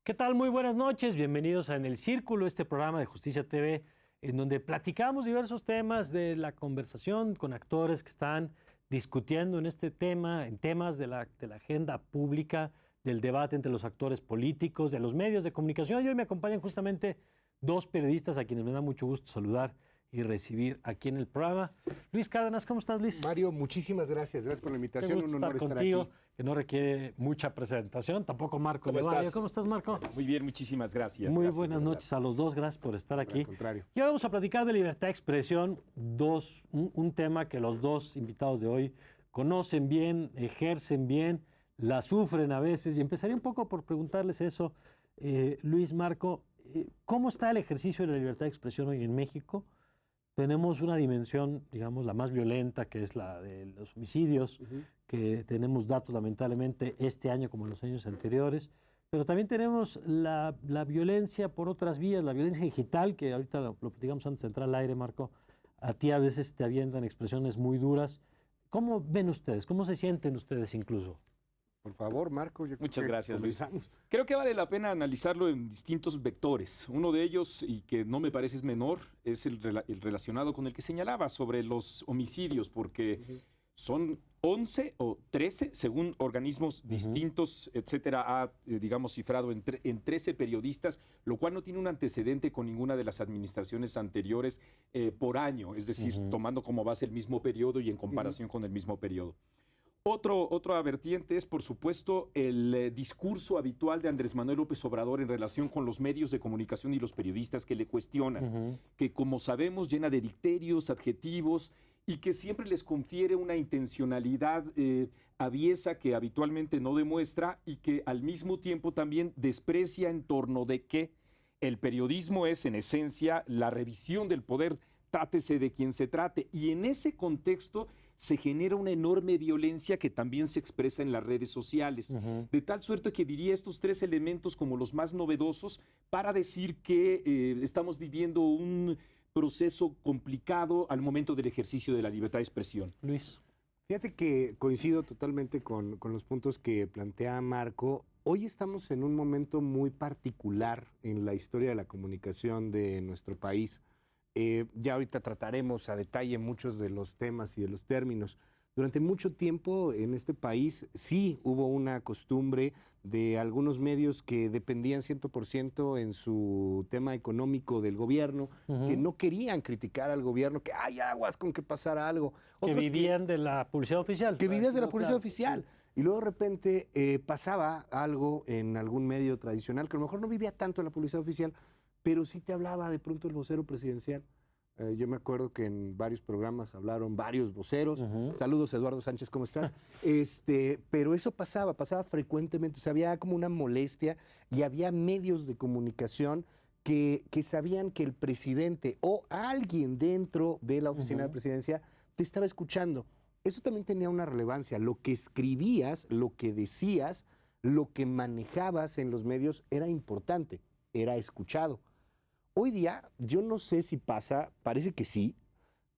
¿Qué tal? Muy buenas noches, bienvenidos a En el Círculo, este programa de Justicia TV, en donde platicamos diversos temas de la conversación con actores que están discutiendo en este tema, en temas de la agenda pública, del debate entre los actores políticos, de los medios de comunicación. Y hoy me acompañan justamente dos periodistas a quienes me da mucho gusto saludar y recibir aquí en el programa. Luis Cárdenas, ¿cómo estás, Luis? Mario, muchísimas gracias. Gracias por la invitación. Un honor estar contigo, aquí. Que no requiere mucha presentación. Tampoco Marco Levario. ¿Cómo estás, Marco? Muy bien, muchísimas gracias. Muy buenas noches a los dos. Gracias por estar aquí. Al contrario. Y hoy vamos a platicar de libertad de expresión. Un tema que los dos invitados de hoy conocen bien, ejercen bien, la sufren a veces. Y empezaría un poco por preguntarles eso, Luis, Marco, ¿cómo está el ejercicio de la libertad de expresión hoy en México? Tenemos una dimensión, digamos, la más violenta, que es la de los homicidios, que tenemos datos lamentablemente este año como en los años anteriores, pero también tenemos la violencia por otras vías, la violencia digital, que ahorita lo platicamos antes de entrar al aire, Marco. A ti a veces te avientan expresiones muy duras. ¿Cómo ven ustedes? ¿Cómo se sienten ustedes incluso? Por favor, Marco. Muchas gracias, Luis. Creo que vale la pena analizarlo en distintos vectores. Uno de ellos, y que no me parece menor, es el relacionado con el que señalaba sobre los homicidios, porque son 11 o 13, según organismos distintos, etcétera, ha, digamos, cifrado en 13 periodistas, lo cual no tiene un antecedente con ninguna de las administraciones anteriores por año, es decir, tomando como base el mismo periodo y en comparación con el mismo periodo. Otra vertiente es, por supuesto, el discurso habitual de Andrés Manuel López Obrador en relación con los medios de comunicación y los periodistas que le cuestionan, que, como sabemos, llena de dicterios, adjetivos, y que siempre les confiere una intencionalidad aviesa que habitualmente no demuestra y que al mismo tiempo también desprecia en torno de que el periodismo es, en esencia, la revisión del poder, trátese de quien se trate, y en ese contexto se genera una enorme violencia que también se expresa en las redes sociales. De tal suerte que diría estos tres elementos como los más novedosos para decir que estamos viviendo un proceso complicado al momento del ejercicio de la libertad de expresión. Luis. Fíjate que coincido totalmente con los puntos que plantea Marco. Hoy estamos en un momento muy particular en la historia de la comunicación de nuestro país. Ya ahorita trataremos a detalle muchos de los temas y de los términos. Durante mucho tiempo en este país sí hubo una costumbre de algunos medios que dependían 100% en su tema económico del gobierno, que no querían criticar al gobierno, que hay aguas con que pasara algo. Que vivían de la publicidad oficial. Que vivías de la publicidad oficial. Y luego de repente pasaba algo en algún medio tradicional que a lo mejor no vivía tanto de la publicidad oficial, pero sí te hablaba de pronto el vocero presidencial. Yo me acuerdo que en varios programas hablaron varios voceros. Saludos, Eduardo Sánchez, ¿cómo estás? Pero eso pasaba frecuentemente. O sea, había como una molestia y había medios de comunicación que sabían que el presidente o alguien dentro de la oficina de presidencia te estaba escuchando. Eso también tenía una relevancia. Lo que escribías, lo que decías, lo que manejabas en los medios era importante, era escuchado. Hoy día, yo no sé si pasa, parece que sí,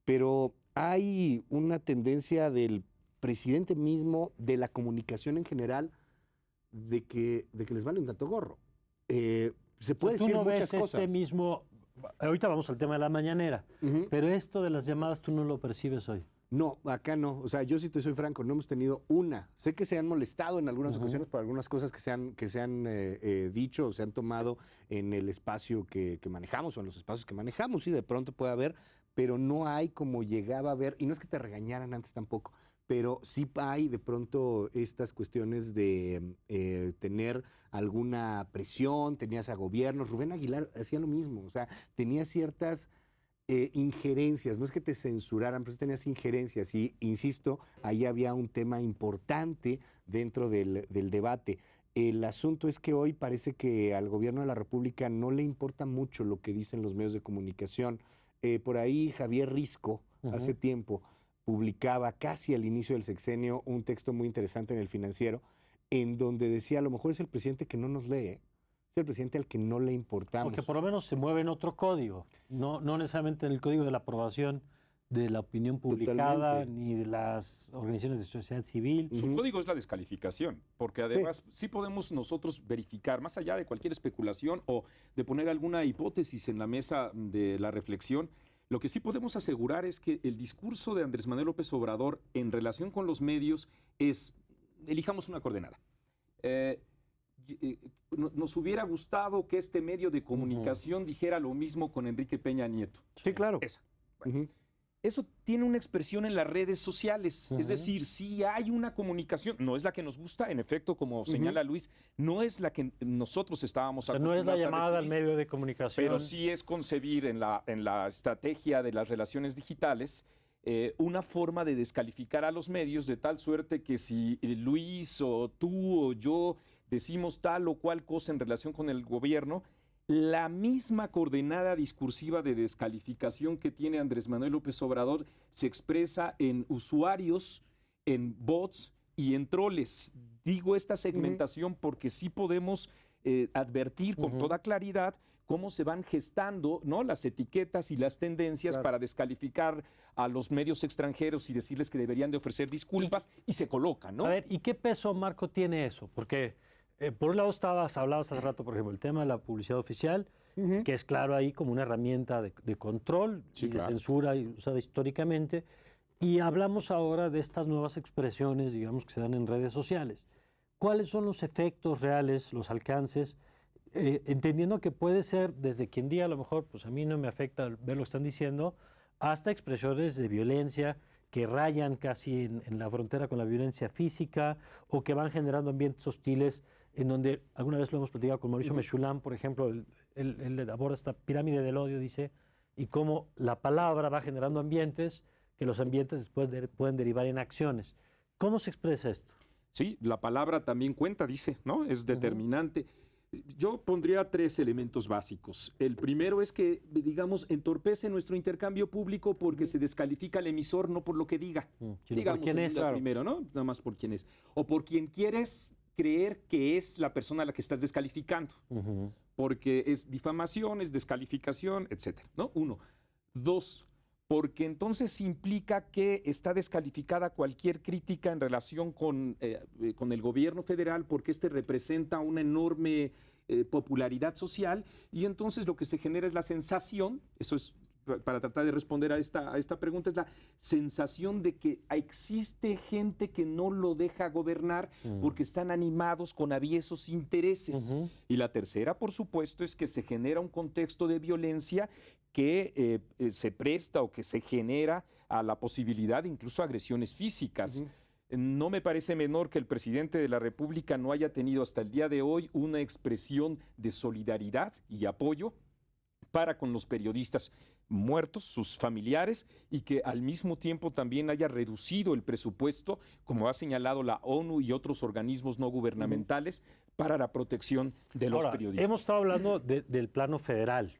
pero hay una tendencia del presidente mismo, de la comunicación en general, de que les vale un tanto gorro. Se puede decir muchas cosas. Ahorita vamos al tema de la mañanera, pero esto de las llamadas tú no lo percibes hoy. No, acá no. O sea, yo sí te soy franco, no hemos tenido una. Sé que se han molestado en algunas ocasiones por algunas cosas que se han dicho o se han tomado en el espacio que manejamos o en los espacios que manejamos. Sí, de pronto puede haber, pero no hay como llegaba a haber, y no es que te regañaran antes tampoco, pero sí hay de pronto estas cuestiones de tener alguna presión, tenías a gobiernos. Rubén Aguilar hacía lo mismo, o sea, tenía ciertas injerencias, no es que te censuraran, pero sí tenías injerencias y, insisto, ahí había un tema importante dentro del debate. El asunto es que hoy parece que al gobierno de la República no le importa mucho lo que dicen los medios de comunicación. Por ahí Javier Risco, hace tiempo, publicaba casi al inicio del sexenio un texto muy interesante en El Financiero, en donde decía, a lo mejor es el presidente que no nos lee, es el presidente al que no le importamos. Porque por lo menos se mueve en otro código, no necesariamente en el código de la aprobación de la opinión publicada, Totalmente. ni de las organizaciones de sociedad civil. Su código es la descalificación, porque además sí podemos nosotros verificar, más allá de cualquier especulación o de poner alguna hipótesis en la mesa de la reflexión, lo que sí podemos asegurar es que el discurso de Andrés Manuel López Obrador en relación con los medios es, elijamos una coordenada. Nos hubiera gustado que este medio de comunicación dijera lo mismo con Enrique Peña Nieto. Sí, claro. Esa. Bueno, eso tiene una expresión en las redes sociales. Es decir, sí hay una comunicación, no es la que nos gusta, en efecto, como señala Luis, no es la que nosotros estábamos O sea, no es la acostumbrados a llamada al recibir, medio de comunicación. pero sí es concebir en la estrategia de las relaciones digitales una forma de descalificar a los medios de tal suerte que si Luis o tú o yo decimos tal o cual cosa en relación con el gobierno, la misma coordenada discursiva de descalificación que tiene Andrés Manuel López Obrador se expresa en usuarios, en bots y en troles. Digo esta segmentación porque sí podemos advertir con toda claridad cómo se van gestando, ¿no?, las etiquetas y las tendencias para descalificar a los medios extranjeros y decirles que deberían de ofrecer disculpas y se colocan, ¿no? A ver, ¿y qué peso, Marco, tiene eso? Porque por un lado hablabas hace rato, por ejemplo, el tema de la publicidad oficial, que es claro ahí como una herramienta de control Sí, y de claro. censura usada históricamente. Y hablamos ahora de estas nuevas expresiones, digamos, que se dan en redes sociales. ¿Cuáles son los efectos reales, los alcances? Entendiendo que puede ser desde quien diga, a lo mejor, pues a mí no me afecta ver lo que están diciendo, hasta expresiones de violencia que rayan casi en la frontera con la violencia física o que van generando ambientes hostiles en donde, alguna vez lo hemos platicado con Mauricio Mechoulam, por ejemplo, él aborda esta pirámide del odio, dice, y cómo la palabra va generando ambientes que los ambientes después pueden derivar en acciones. ¿Cómo se expresa esto? Sí, la palabra también cuenta, dice, ¿no? Es determinante. Yo pondría 3 elementos básicos. El primero es que, digamos, entorpece nuestro intercambio público porque se descalifica al emisor no por lo que diga. Sino Digamos, por quién es. segunda primero, ¿no? Nada más por quién es. O por quien quieres creer que es la persona a la que estás descalificando. Porque es difamación, es descalificación, etcétera, ¿no? 1. 2, porque entonces implica que está descalificada cualquier crítica en relación con el gobierno federal porque este representa una enorme popularidad social y entonces lo que se genera es la sensación, eso es para tratar de responder a esta pregunta, es la sensación de que existe gente que no lo deja gobernar porque están animados con aviesos intereses. Y la tercera, por supuesto, es que se genera un contexto de violencia que se presta o que se genera a la posibilidad de incluso agresiones físicas. No me parece menor que el presidente de la República no haya tenido hasta el día de hoy una expresión de solidaridad y apoyo para con los periodistas muertos, sus familiares, y que al mismo tiempo también haya reducido el presupuesto, como ha señalado la ONU y otros organismos no gubernamentales, para la protección de los Ahora, periodistas. hemos estado hablando del plano federal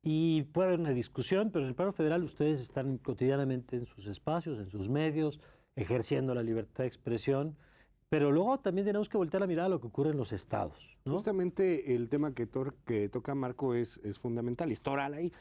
y puede haber una discusión, pero en el plano federal ustedes están cotidianamente en sus espacios, en sus medios, ejerciendo la libertad de expresión, pero luego también tenemos que voltear la mirada a lo que ocurre en los estados, ¿no? Justamente el tema que toca Marco es fundamental, es toral ahí.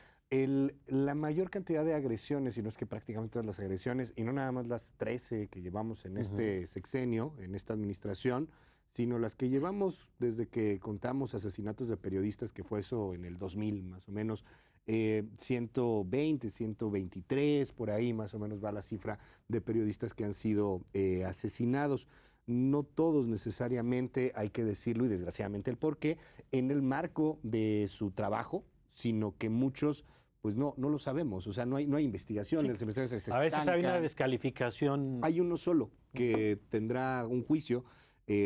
La mayor cantidad de agresiones, y no es que prácticamente todas las agresiones, y no nada más las 13 que llevamos en este sexenio, en esta administración, sino las que llevamos desde que contamos asesinatos de periodistas, que fue eso en el 2000 más o menos, 120, 123, por ahí más o menos va la cifra de periodistas que han sido asesinados. No todos necesariamente, hay que decirlo, y desgraciadamente el porqué, en el marco de su trabajo, sino que muchos pues no lo sabemos, o sea, no hay investigación, las investigaciones se A veces hay una estancan. descalificación. Hay uno solo que tendrá un juicio,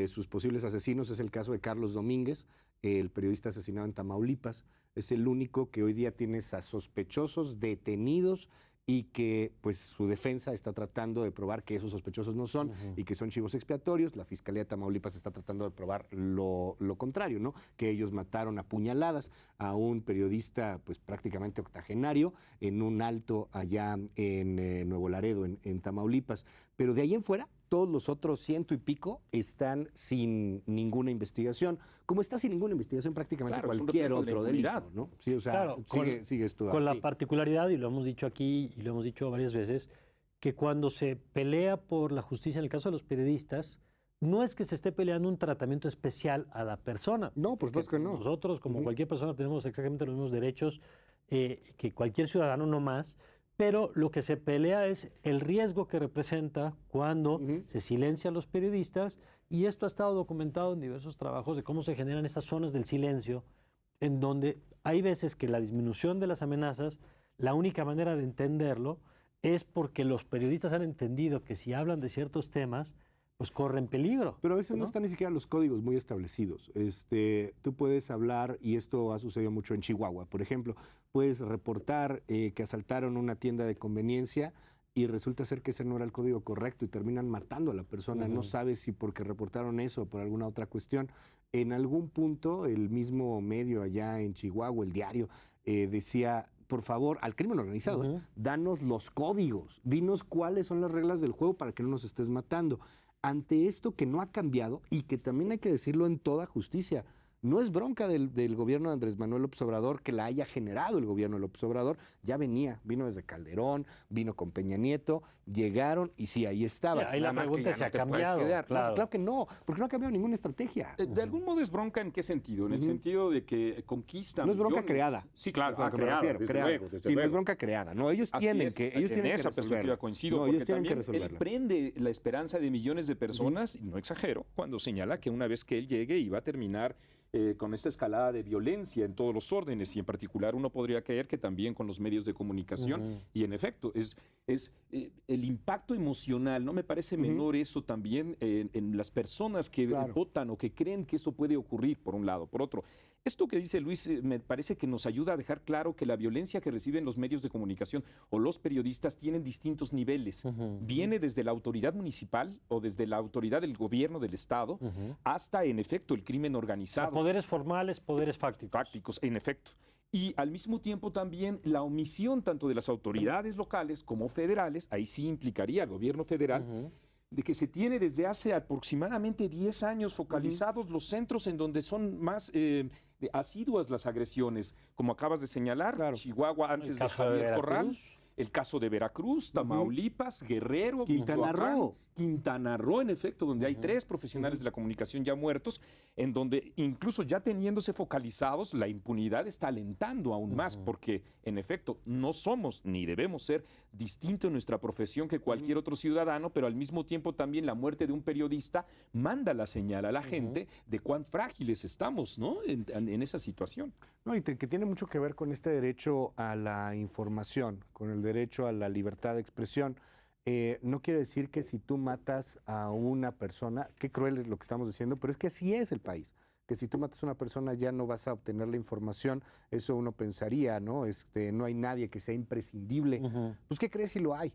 sus posibles asesinos, es el caso de Carlos Domínguez, el periodista asesinado en Tamaulipas, es el único que hoy día tiene a sospechosos detenidos y que pues su defensa está tratando de probar que esos sospechosos no son y que son chivos expiatorios. La Fiscalía de Tamaulipas está tratando de probar lo contrario, ¿no? Que ellos mataron a puñaladas a un periodista pues prácticamente octogenario en un alto allá en Nuevo Laredo, en Tamaulipas. Pero de ahí en fuera, todos los otros 100 y pico están sin ninguna investigación, como está sin ninguna investigación prácticamente Claro, es un cualquier reflejo de la otro delito, impunidad. ¿no? Sí, o sea, Claro, sigue esto con la así. particularidad, y lo hemos dicho aquí y lo hemos dicho varias veces, que cuando se pelea por la justicia en el caso de los periodistas, no es que se esté peleando un tratamiento especial a la persona. No, por supuesto que no. Nosotros, como Ujú. cualquier persona, tenemos exactamente los mismos derechos que cualquier ciudadano, no más. Pero lo que se pelea es el riesgo que representa cuando Ujú. se silencia a los periodistas, y esto ha estado documentado en diversos trabajos de cómo se generan estas zonas del silencio, en donde hay veces que la disminución de las amenazas, la única manera de entenderlo es porque los periodistas han entendido que si hablan de ciertos temas, pues corren peligro. Pero a veces no ¿no? están ni siquiera los códigos muy establecidos. Tú puedes hablar, y esto ha sucedido mucho en Chihuahua, por ejemplo, puedes reportar que asaltaron una tienda de conveniencia y resulta ser que ese no era el código correcto y terminan matando a la persona. No Ujú. sabes si porque reportaron eso o por alguna otra cuestión. En algún punto, el mismo medio allá en Chihuahua, el diario, decía, por favor, al crimen organizado, Ujú. danos los códigos, dinos cuáles son las reglas del juego para que no nos estés matando. Ante esto que no ha cambiado y que también hay que decirlo en toda justicia, no es bronca del gobierno de Andrés Manuel López Obrador que la haya generado el gobierno de López Obrador, ya vino desde Calderón, vino con Peña Nieto, llegaron y sí, ahí estaba. Sí, ahí la Nada más que pregunta ya es si no ha te puedes cambiado, quedar. No, claro. claro que no, porque no ha cambiado ninguna estrategia. De algún modo es bronca, ¿en qué sentido? En el Ujú. sentido de que conquista No es bronca millones. creada. Sí, claro, Es a lo que me creada, refiero, desde creada. luego, desde Sí, no es luego. bronca creada. No, ellos Así tienen es, que en resolverla. esa perspectiva coincido, No, porque ellos tienen que también él resolverla. prende la esperanza de millones de personas, y no exagero, cuando señala que una vez que él llegue iba a terminar con esta escalada de violencia en todos los órdenes, y en particular uno podría creer que también con los medios de comunicación, Ujú. y en efecto, es el impacto emocional, no me parece menor eso también en las personas que Claro. votan o que creen que eso puede ocurrir, por un lado. Por otro, esto que dice Luis me parece que nos ayuda a dejar claro que la violencia que reciben los medios de comunicación o los periodistas tienen distintos niveles. Ujú. Viene desde la autoridad municipal o desde la autoridad del gobierno del Estado Ujú. hasta, en efecto, el crimen organizado. Poderes formales, poderes fácticos. Fácticos, en efecto. Y al mismo tiempo también la omisión tanto de las autoridades locales como federales, ahí sí implicaría al gobierno federal, Ujú. de que se tiene desde hace aproximadamente 10 años focalizados los centros en donde son más asiduas las agresiones, como acabas de señalar, Claro. Chihuahua El antes de caso de Javier Corral, Veracruz. el caso de Veracruz, Tamaulipas, Guerrero, Quintana Michoacán, Roo. Quintana Roo, en efecto, donde hay 3 profesionales de la comunicación ya muertos, en donde incluso ya teniéndose focalizados, la impunidad está alentando aún más, porque en efecto no somos ni debemos ser distintos en nuestra profesión que cualquier otro ciudadano, pero al mismo tiempo también la muerte de un periodista manda la señal a la gente de cuán frágiles estamos, ¿no? En esa situación. No, que tiene mucho que ver con este derecho a la información, con el derecho a la libertad de expresión. No quiere decir que si tú matas a una persona, qué cruel es lo que estamos diciendo, pero es que así es el país. Que si tú matas a una persona ya no vas a obtener la información, eso uno pensaría, ¿no? No hay nadie que sea imprescindible. Ujú. Pues, ¿qué crees si lo hay?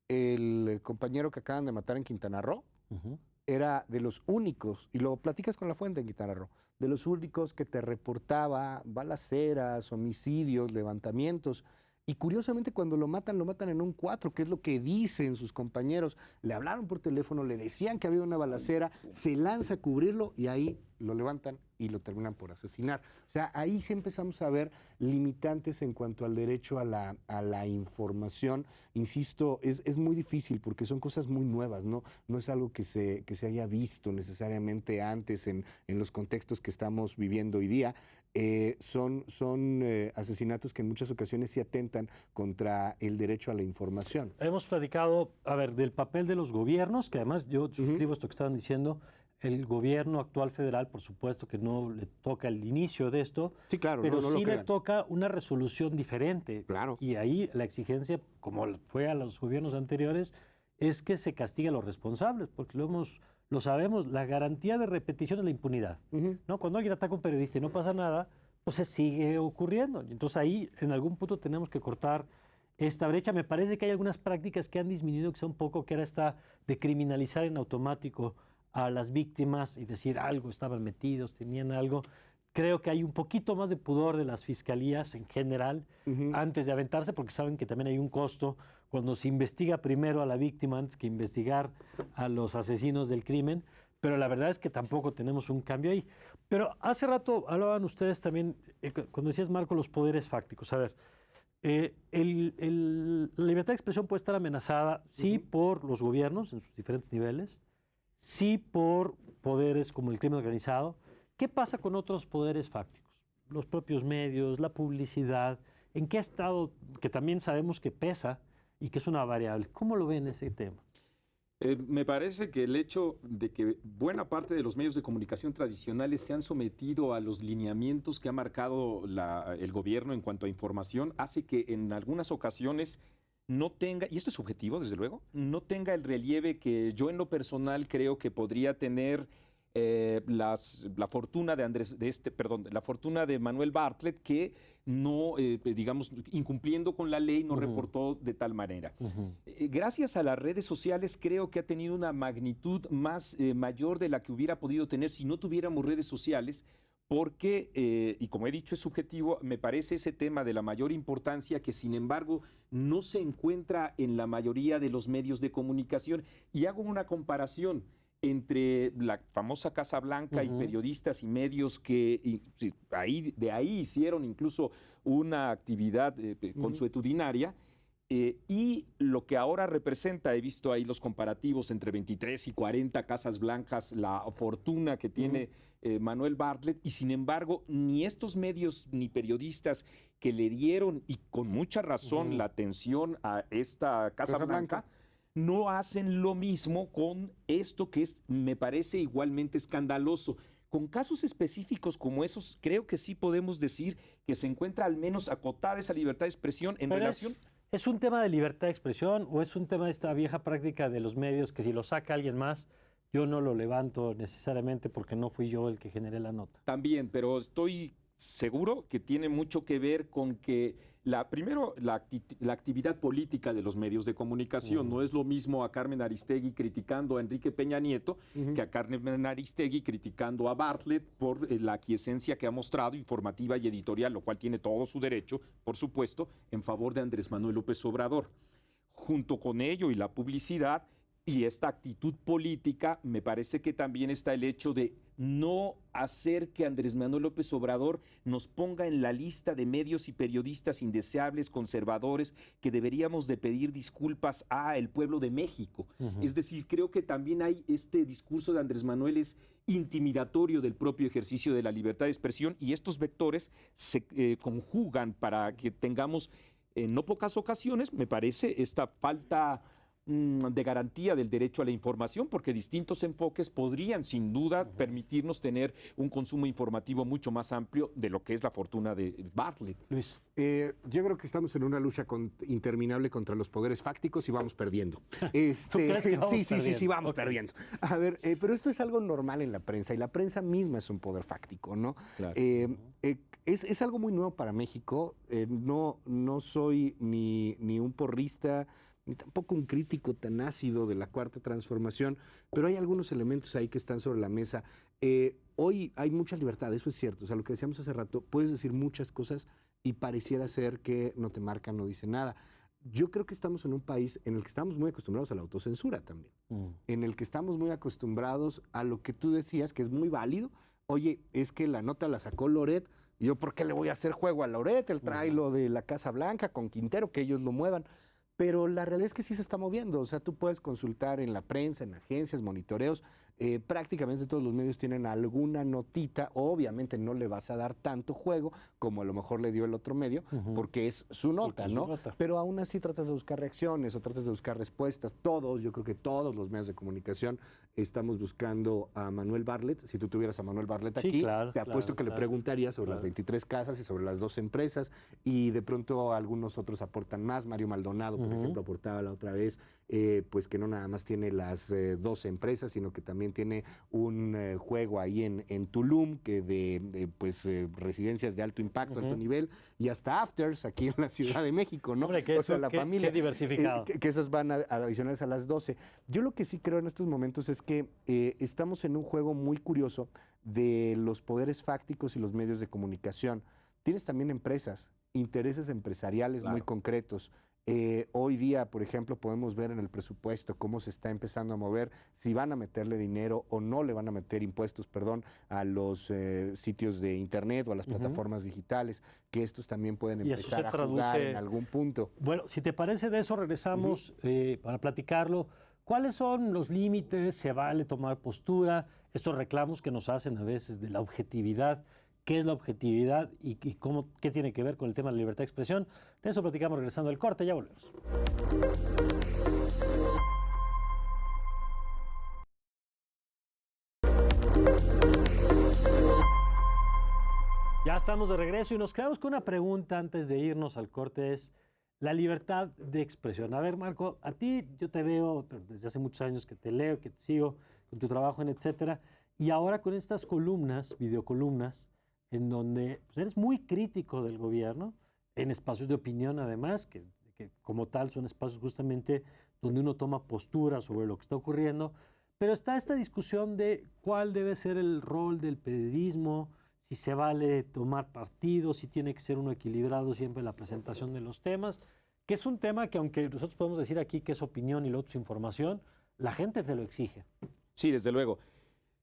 El compañero que acaban de matar en Quintana Roo Ujú. era de los únicos, y lo platicas con la fuente en Quintana Roo, de los únicos que te reportaba balaceras, homicidios, levantamientos. Y curiosamente cuando lo matan en un 4, que es lo que dicen sus compañeros. Le hablaron por teléfono, le decían que había una balacera, se lanza a cubrirlo y ahí lo levantan y lo terminan por asesinar. O sea, ahí sí empezamos a ver limitantes en cuanto al derecho a la información. Insisto, es muy difícil porque son cosas muy nuevas, no es algo que se haya visto necesariamente antes en los contextos que estamos viviendo hoy día. Son asesinatos que en muchas ocasiones sí atentan contra el derecho a la información. Hemos platicado, a ver, del papel de los gobiernos, que además yo suscribo esto que estaban diciendo. El gobierno actual federal, por supuesto que no le toca el inicio de esto, Sí, claro, pero no lo sí le crean. toca una resolución diferente. Claro. Y ahí la exigencia, como fue a los gobiernos anteriores, es que se castigue a los responsables, porque lo sabemos, la garantía de repetición es la impunidad. Ujú. ¿No? Cuando alguien ataca a un periodista y no pasa nada, pues se sigue ocurriendo. Y entonces ahí en algún punto tenemos que cortar esta brecha. Me parece que hay algunas prácticas que han disminuido, que son un poco, que era esta de criminalizar en automático a las víctimas y decir algo, estaban metidos, tenían algo. Creo que hay un poquito más de pudor de las fiscalías en general Ujú. antes de aventarse, porque saben que también hay un costo cuando se investiga primero a la víctima antes que investigar a los asesinos del crimen, pero la verdad es que tampoco tenemos un cambio ahí. Pero hace rato hablaban ustedes también, cuando decías, Marco, los poderes fácticos. A ver, la libertad de expresión puede estar amenazada, sí, por los gobiernos en sus diferentes niveles, sí por poderes como el crimen organizado. ¿Qué pasa con otros poderes fácticos? Los propios medios, la publicidad. ¿En qué estado, que también sabemos que pesa y que es una variable? ¿Cómo lo ven ese tema? Me parece que el hecho de que buena parte de los medios de comunicación tradicionales se han sometido a los lineamientos que ha marcado el gobierno en cuanto a información hace que en algunas ocasiones no tenga, y esto es subjetivo desde luego, no tenga el relieve que yo en lo personal creo que podría tener la fortuna la fortuna de Manuel Bartlett, que no, digamos, incumpliendo con la ley, no reportó de tal manera. Gracias a las redes sociales creo que ha tenido una magnitud más mayor de la que hubiera podido tener si no tuviéramos redes sociales, porque, y como he dicho es subjetivo, me parece ese tema de la mayor importancia que sin embargo no se encuentra en la mayoría de los medios de comunicación. Y hago una comparación entre la famosa Casa Blanca y periodistas y medios que de ahí hicieron incluso una actividad consuetudinaria, y lo que ahora representa, he visto ahí los comparativos entre 23 y 40 Casas Blancas, la fortuna que tiene Manuel Bartlett, y sin embargo ni estos medios ni periodistas que le dieron, y con mucha razón, la atención a esta Casa Blanca, no hacen lo mismo con esto que me parece igualmente escandaloso. Con casos específicos como esos, creo que sí podemos decir que se encuentra al menos acotada esa libertad de expresión en relación... ¿Es un tema de libertad de expresión o es un tema de esta vieja práctica de los medios que si lo saca alguien más, yo no lo levanto necesariamente porque no fui yo el que generé la nota? También, pero estoy seguro que tiene mucho que ver con que primero, la actividad política de los medios de comunicación. No es lo mismo a Carmen Aristegui criticando a Enrique Peña Nieto que a Carmen Aristegui criticando a Bartlett por la aquiescencia que ha mostrado, informativa y editorial, lo cual tiene todo su derecho, por supuesto, en favor de Andrés Manuel López Obrador. Junto con ello y la publicidad y esta actitud política, me parece que también está el hecho de no hacer que Andrés Manuel López Obrador nos ponga en la lista de medios y periodistas indeseables, conservadores, que deberíamos de pedir disculpas al pueblo de México. Es decir, creo que también hay este discurso de Andrés Manuel es intimidatorio del propio ejercicio de la libertad de expresión, y estos vectores se conjugan para que tengamos en no pocas ocasiones, me parece, esta falta de garantía del derecho a la información, porque distintos enfoques podrían sin duda permitirnos tener un consumo informativo mucho más amplio de lo que es la fortuna de Bartlett. Luis. Yo creo que estamos en una lucha interminable contra los poderes fácticos y vamos perdiendo. ¿Tú crees que vamos perdiendo? Sí, vamos perdiendo. A ver, pero esto es algo normal en la prensa y la prensa misma es un poder fáctico, ¿no? Claro. Es algo muy nuevo para México. No soy ni un porrista ni tampoco un crítico tan ácido de la Cuarta Transformación, pero hay algunos elementos ahí que están sobre la mesa. Hoy hay mucha libertad, eso es cierto. O sea, lo que decíamos hace rato, puedes decir muchas cosas y pareciera ser que no te marcan, no dice nada. Yo creo que estamos en un país en el que estamos muy acostumbrados a la autocensura también, en el que estamos muy acostumbrados a lo que tú decías, que es muy válido. Oye, es que la nota la sacó Loret, ¿y yo por qué le voy a hacer juego a Loret? Él trae lo de la Casa Blanca con Quintero, que ellos lo muevan. Pero la realidad es que sí se está moviendo. O sea, tú puedes consultar en la prensa, en agencias, monitoreos. Prácticamente todos los medios tienen alguna notita. Obviamente no le vas a dar tanto juego como a lo mejor le dio el otro medio, porque es su nota, ¿no? Pero aún así tratas de buscar reacciones o tratas de buscar respuestas. Yo creo que todos los medios de comunicación estamos buscando a Manuel Bartlett. Si tú tuvieras a Manuel Bartlett aquí, te apuesto que le preguntarías sobre las 23 casas y sobre las 2 empresas, y de pronto algunos otros aportan más. Mario Maldonado, por ejemplo, aportaba la otra vez, pues que no nada más tiene las 2 empresas, sino que también tiene un juego ahí en Tulum, que de residencias de alto impacto, alto nivel, y hasta afters aquí en la Ciudad de México, ¿no? Hombre, que la familia. Qué diversificado. Que esas van adicionales a las 12. Yo lo que sí creo en estos momentos es que estamos en un juego muy curioso de los poderes fácticos y los medios de comunicación. Tienes también empresas, intereses empresariales muy concretos, Hoy día, por ejemplo, podemos ver en el presupuesto cómo se está empezando a mover, si van a meterle dinero o no le van a meter impuestos, perdón, a los sitios de internet o a las plataformas digitales, que estos también pueden Y eso empezar se a jugar traduce- en algún punto. Bueno, si te parece de eso, regresamos para platicarlo. ¿Cuáles son los límites? ¿Se vale tomar postura? Estos reclamos que nos hacen a veces de la objetividad. ¿Qué es la objetividad y cómo, qué tiene que ver con el tema de la libertad de expresión? De eso platicamos regresando al corte, ya volvemos. Ya estamos de regreso y nos quedamos con una pregunta antes de irnos al corte, es la libertad de expresión. A ver, Marco, a ti yo te veo desde hace muchos años que te leo, que te sigo con tu trabajo en etcétera, y ahora con estas columnas, videocolumnas, en donde pues, eres muy crítico del gobierno, en espacios de opinión además, que como tal son espacios justamente donde uno toma postura sobre lo que está ocurriendo, pero está esta discusión de cuál debe ser el rol del periodismo, si se vale tomar partido, si tiene que ser uno equilibrado siempre en la presentación de los temas, que es un tema que aunque nosotros podemos decir aquí que es opinión y lo otro es información, la gente te lo exige. Sí, desde luego.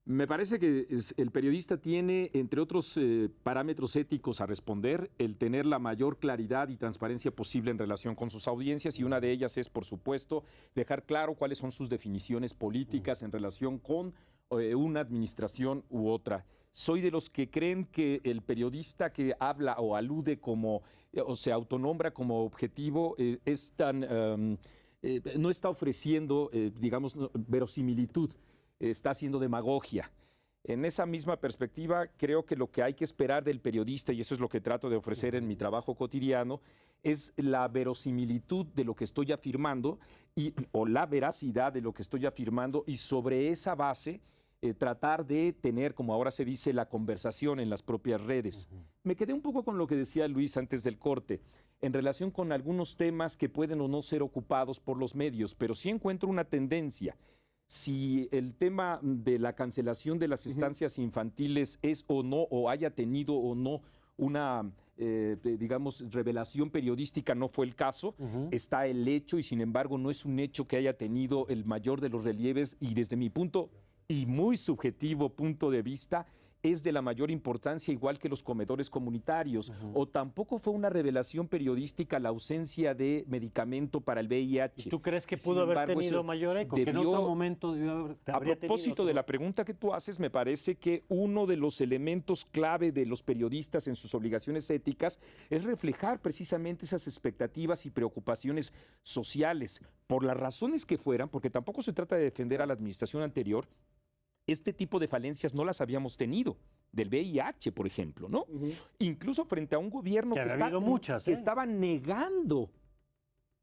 Me parece que el periodista tiene, entre otros parámetros éticos a responder, el tener la mayor claridad y transparencia posible en relación con sus audiencias, y una de ellas es, por supuesto, dejar claro cuáles son sus definiciones políticas en relación con una administración u otra. Soy de los que creen que el periodista que habla o alude como, o se autonombra como objetivo, no está ofreciendo, digamos, verosimilitud. Está haciendo demagogia. En esa misma perspectiva, creo que lo que hay que esperar del periodista, y eso es lo que trato de ofrecer en mi trabajo cotidiano, es la verosimilitud de lo que estoy afirmando o la veracidad de lo que estoy afirmando, y sobre esa base tratar de tener, como ahora se dice, la conversación en las propias redes. Me quedé un poco con lo que decía Luis antes del corte, en relación con algunos temas que pueden o no ser ocupados por los medios, pero sí encuentro una tendencia. Si el tema de la cancelación de las estancias infantiles es o no, o haya tenido o no una, digamos, revelación periodística, no fue el caso, está el hecho, y sin embargo no es un hecho que haya tenido el mayor de los relieves, y desde mi punto y muy subjetivo punto de vista, es de la mayor importancia, igual que los comedores comunitarios. O tampoco fue una revelación periodística la ausencia de medicamento para el VIH. ¿Y tú crees que Sin pudo haber embargo, tenido eso mayor eco? Que en otro momento A propósito de la pregunta que tú haces, me parece que uno de los elementos clave de los periodistas en sus obligaciones éticas es reflejar precisamente esas expectativas y preocupaciones sociales, por las razones que fueran, porque tampoco se trata de defender a la administración anterior. Este tipo de falencias no las habíamos tenido, del VIH, por ejemplo, ¿no? Incluso frente a un gobierno que estaba negando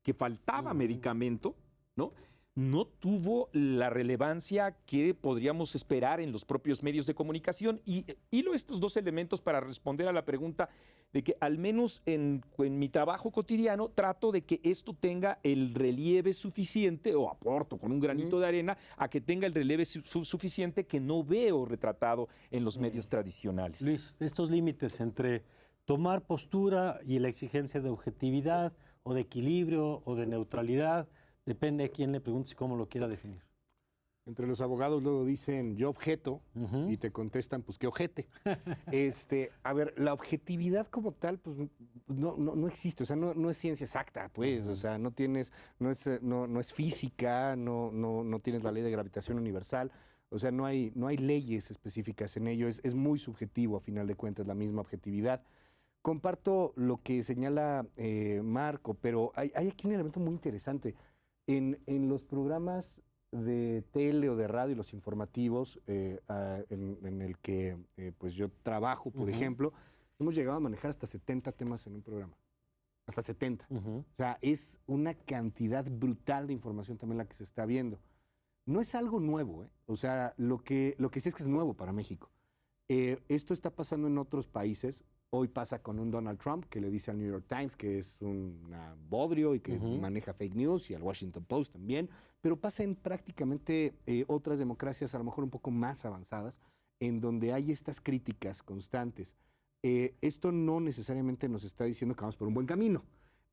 que faltaba medicamento, ¿no? No tuvo la relevancia que podríamos esperar en los propios medios de comunicación. Y hilo estos dos elementos para responder a la pregunta de que al menos en mi trabajo cotidiano trato de que esto tenga el relieve suficiente, o aporto con un granito de arena a que tenga el relieve suficiente que no veo retratado en los medios tradicionales. Luis, estos límites entre tomar postura y la exigencia de objetividad o de equilibrio o de neutralidad, depende de quién le pregunte y cómo lo quiera definir. Entre los abogados luego dicen yo objeto y te contestan pues qué ojete. A ver, la objetividad como tal pues no existe, o sea, no es ciencia exacta, pues, o sea, no es física, no tienes la ley de gravitación universal, o sea, no hay leyes específicas en ello, es muy subjetivo a final de cuentas la misma objetividad. Comparto lo que señala Marco, pero hay aquí un elemento muy interesante. En los programas de tele o de radio, los informativos, en el que pues yo trabajo, por ejemplo, hemos llegado a manejar hasta 70 temas en un programa. Hasta 70. O sea, es una cantidad brutal de información también la que se está viendo. No es algo nuevo, ¿eh? O sea, lo que sí es que es nuevo para México. Esto está pasando en otros países. Hoy pasa con un Donald Trump que le dice al New York Times que es un bodrio y que maneja fake news, y al Washington Post también, pero pasa en prácticamente otras democracias a lo mejor un poco más avanzadas, en donde hay estas críticas constantes. Esto no necesariamente nos está diciendo que vamos por un buen camino.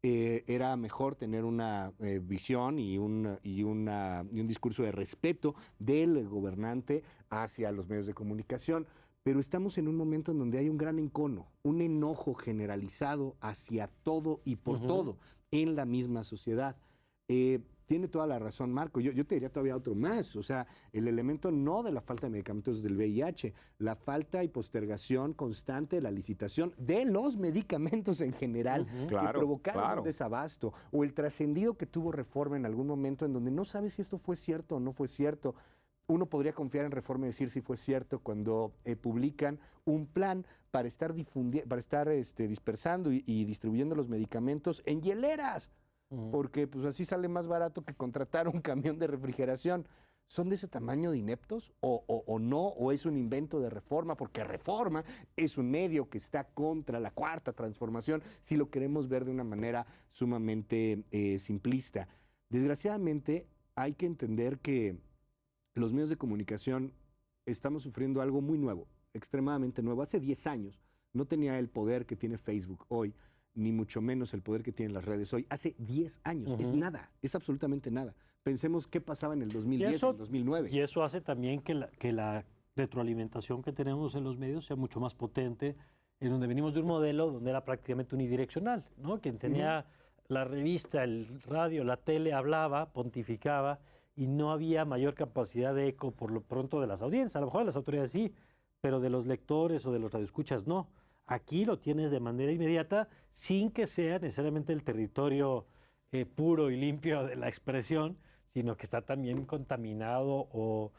era mejor tener una visión y un discurso de respeto del gobernante hacia los medios de comunicación. Pero estamos en un momento en donde hay un gran encono, un enojo generalizado hacia todo y por todo en la misma sociedad. Tiene toda la razón Marco, yo te diría todavía otro más, o sea, el elemento no de la falta de medicamentos del VIH, la falta y postergación constante de la licitación de los medicamentos en general que provocaron un desabasto, o el trascendido que tuvo Reforma en algún momento en donde no sabes si esto fue cierto o no fue cierto. Uno podría confiar en Reforma y decir si fue cierto cuando publican un plan para estar, dispersando y distribuyendo los medicamentos en hieleras, porque pues así sale más barato que contratar un camión de refrigeración. ¿Son de ese tamaño de ineptos o no? ¿O es un invento de Reforma? Porque Reforma es un medio que está contra la cuarta transformación, si lo queremos ver de una manera sumamente simplista. Desgraciadamente, hay que entender que los medios de comunicación estamos sufriendo algo muy nuevo, extremadamente nuevo. Hace 10 años no tenía el poder que tiene Facebook hoy, ni mucho menos el poder que tienen las redes hoy. Hace 10 años, es nada, es absolutamente nada. Pensemos qué pasaba en el 2010, en el 2009. Y eso hace también que la retroalimentación que tenemos en los medios sea mucho más potente, en donde venimos de un modelo donde era prácticamente unidireccional, ¿no? Quien tenía la revista, el radio, la tele, hablaba, pontificaba, y no había mayor capacidad de eco por lo pronto de las audiencias. A lo mejor de las autoridades sí, pero de los lectores o de los radioescuchas no. Aquí lo tienes de manera inmediata, sin que sea necesariamente el territorio puro y limpio de la expresión, sino que está también contaminado o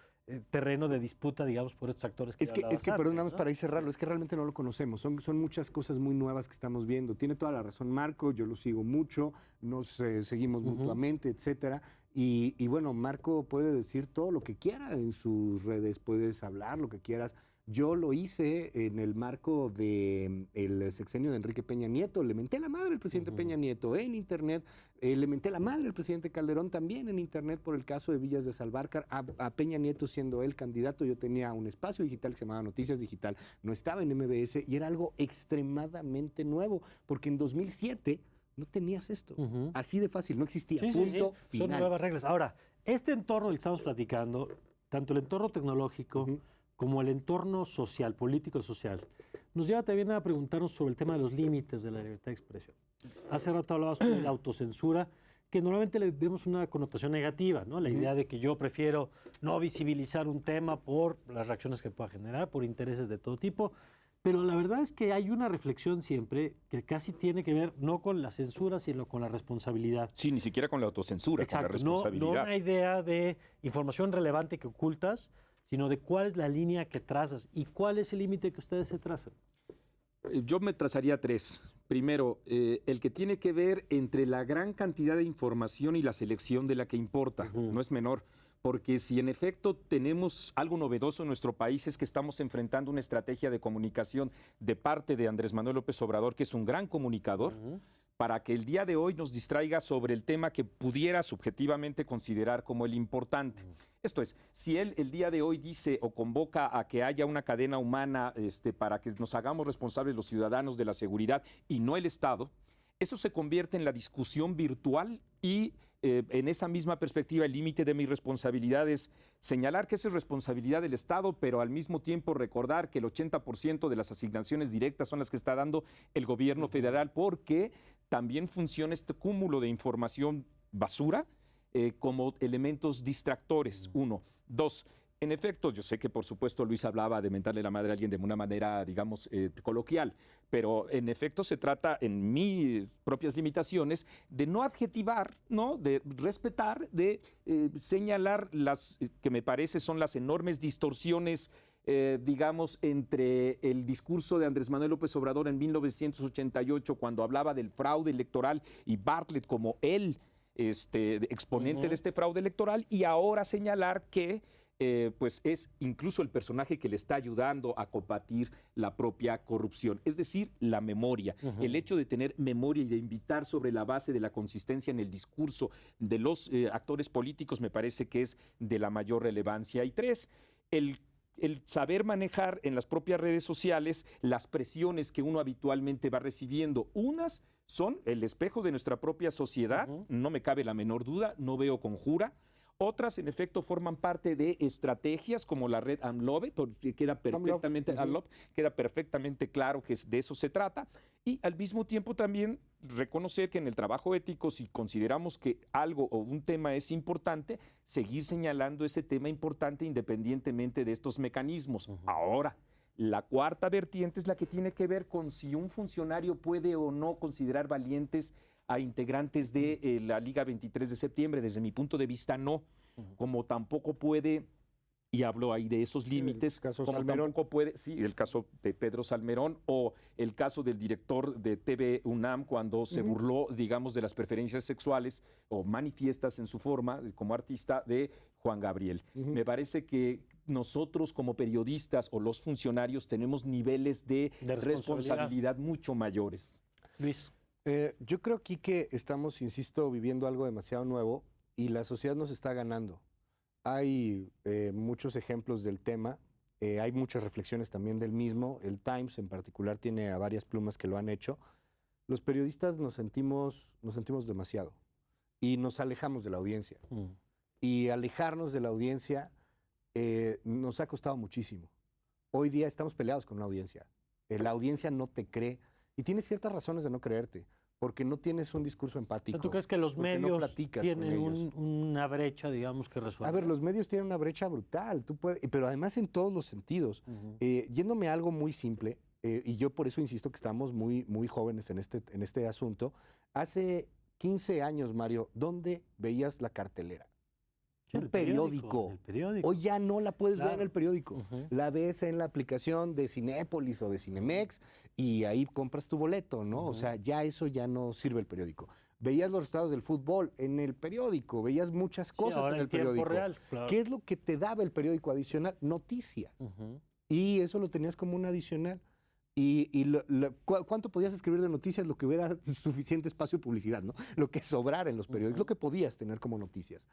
terreno de disputa, digamos, por estos actores que perdóname, ¿no? Para ir cerrarlo, es que realmente no lo conocemos. Son muchas cosas muy nuevas que estamos viendo. Tiene toda la razón Marco, yo lo sigo mucho, nos seguimos mutuamente, etcétera. Y bueno, Marco puede decir todo lo que quiera en sus redes, puedes hablar lo que quieras. Yo lo hice en el marco del sexenio de Enrique Peña Nieto. Le menté la madre al presidente Peña Nieto en Internet. Le menté la madre al presidente Calderón también en Internet por el caso de Villas de Salvarcar. A Peña Nieto siendo él candidato, yo tenía un espacio digital que se llamaba Noticias Digital. No estaba en MBS y era algo extremadamente nuevo, porque en 2007 no tenías esto. Así de fácil, no existía. Punto final. Son nuevas reglas. Ahora, este entorno del que estamos platicando, tanto el entorno tecnológico como el entorno social, político-social, nos lleva también a preguntarnos sobre el tema de los límites de la libertad de expresión. Hace rato hablabas sobre la autocensura, que normalmente le demos una connotación negativa, ¿no? La idea de que yo prefiero no visibilizar un tema por las reacciones que pueda generar, por intereses de todo tipo, pero la verdad es que hay una reflexión siempre que casi tiene que ver no con la censura, sino con la responsabilidad. Sí, ni siquiera con la autocensura, exacto, con la responsabilidad. No una idea de información relevante que ocultas, sino de cuál es la línea que trazas y cuál es el límite que ustedes se trazan. Yo me trazaría 3. Primero, el que tiene que ver entre la gran cantidad de información y la selección de la que importa, no es menor. Porque si en efecto tenemos algo novedoso en nuestro país es que estamos enfrentando una estrategia de comunicación de parte de Andrés Manuel López Obrador, que es un gran comunicador, para que el día de hoy nos distraiga sobre el tema que pudiera subjetivamente considerar como el importante. Esto es, si él el día de hoy dice o convoca a que haya una cadena humana para que nos hagamos responsables los ciudadanos de la seguridad y no el Estado, eso se convierte en la discusión virtual y en esa misma perspectiva el límite de mi responsabilidad es señalar que esa es responsabilidad del Estado, pero al mismo tiempo recordar que el 80% de las asignaciones directas son las que está dando el gobierno federal, porque también funciona este cúmulo de información basura como elementos distractores, 1. 2, en efecto, yo sé que por supuesto Luis hablaba de mentarle la madre a alguien de una manera, digamos, coloquial, pero en efecto se trata, en mis propias limitaciones, de no adjetivar, ¿no? De respetar, de señalar las que me parece son las enormes distorsiones, digamos, entre el discurso de Andrés Manuel López Obrador en 1988, cuando hablaba del fraude electoral, y Bartlett como el exponente de este fraude electoral, y ahora señalar que pues es incluso el personaje que le está ayudando a combatir la propia corrupción, es decir, la memoria. El hecho de tener memoria y de invitar sobre la base de la consistencia en el discurso de los actores políticos me parece que es de la mayor relevancia. Y 3, el saber manejar en las propias redes sociales las presiones que uno habitualmente va recibiendo. Unas son el espejo de nuestra propia sociedad, no me cabe la menor duda, no veo conjura. Otras, en efecto, forman parte de estrategias como la red AMLOVE, porque queda perfectamente, queda perfectamente claro que de eso se trata. Y al mismo tiempo también reconocer que en el trabajo ético, si consideramos que algo o un tema es importante, seguir señalando ese tema importante independientemente de estos mecanismos. Ahora, la cuarta vertiente es la que tiene que ver con si un funcionario puede o no considerar valientes a integrantes de la Liga 23 de septiembre. Desde mi punto de vista, no. Como tampoco puede, y hablo ahí de esos límites, el caso como Salmerón. tampoco puede, sí, el caso de Pedro Salmerón o el caso del director de TV UNAM cuando se burló, digamos, de las preferencias sexuales o manifiestas en su forma como artista de Juan Gabriel. Me parece que nosotros como periodistas o los funcionarios tenemos niveles de responsabilidad mucho mayores. Luis. Yo creo aquí que estamos, insisto, viviendo algo demasiado nuevo y la sociedad nos está ganando. Hay muchos ejemplos del tema, hay muchas reflexiones también del mismo. El Times en particular tiene a varias plumas que lo han hecho. Los periodistas nos sentimos demasiado y nos alejamos de la audiencia. Y alejarnos de la audiencia nos ha costado muchísimo. Hoy día estamos peleados con la audiencia. La audiencia no te cree y tienes ciertas razones de no creerte. Porque no tienes un discurso empático. ¿Tú crees que los medios tienen una brecha, digamos, que resuelve? A ver, los medios tienen una brecha brutal, pero además en todos los sentidos. Yéndome a algo muy simple, y yo por eso insisto que estamos muy, muy jóvenes en este asunto, hace 15 años, Mario, ¿dónde veías la cartelera? El periódico. Hoy ya no la puedes ver en el periódico. La ves en la aplicación de Cinépolis o de Cinemex y ahí compras tu boleto, ¿no? O sea, ya eso ya no sirve el periódico. Veías los resultados del fútbol en el periódico, veías muchas cosas en el periódico. Real, claro. ¿Qué es lo que te daba el periódico adicional? Noticias. Y eso lo tenías como un adicional. ¿Cuánto podías escribir de noticias? Lo que hubiera suficiente espacio de publicidad, ¿no? Lo que sobrara en los periódicos, lo que podías tener como noticias.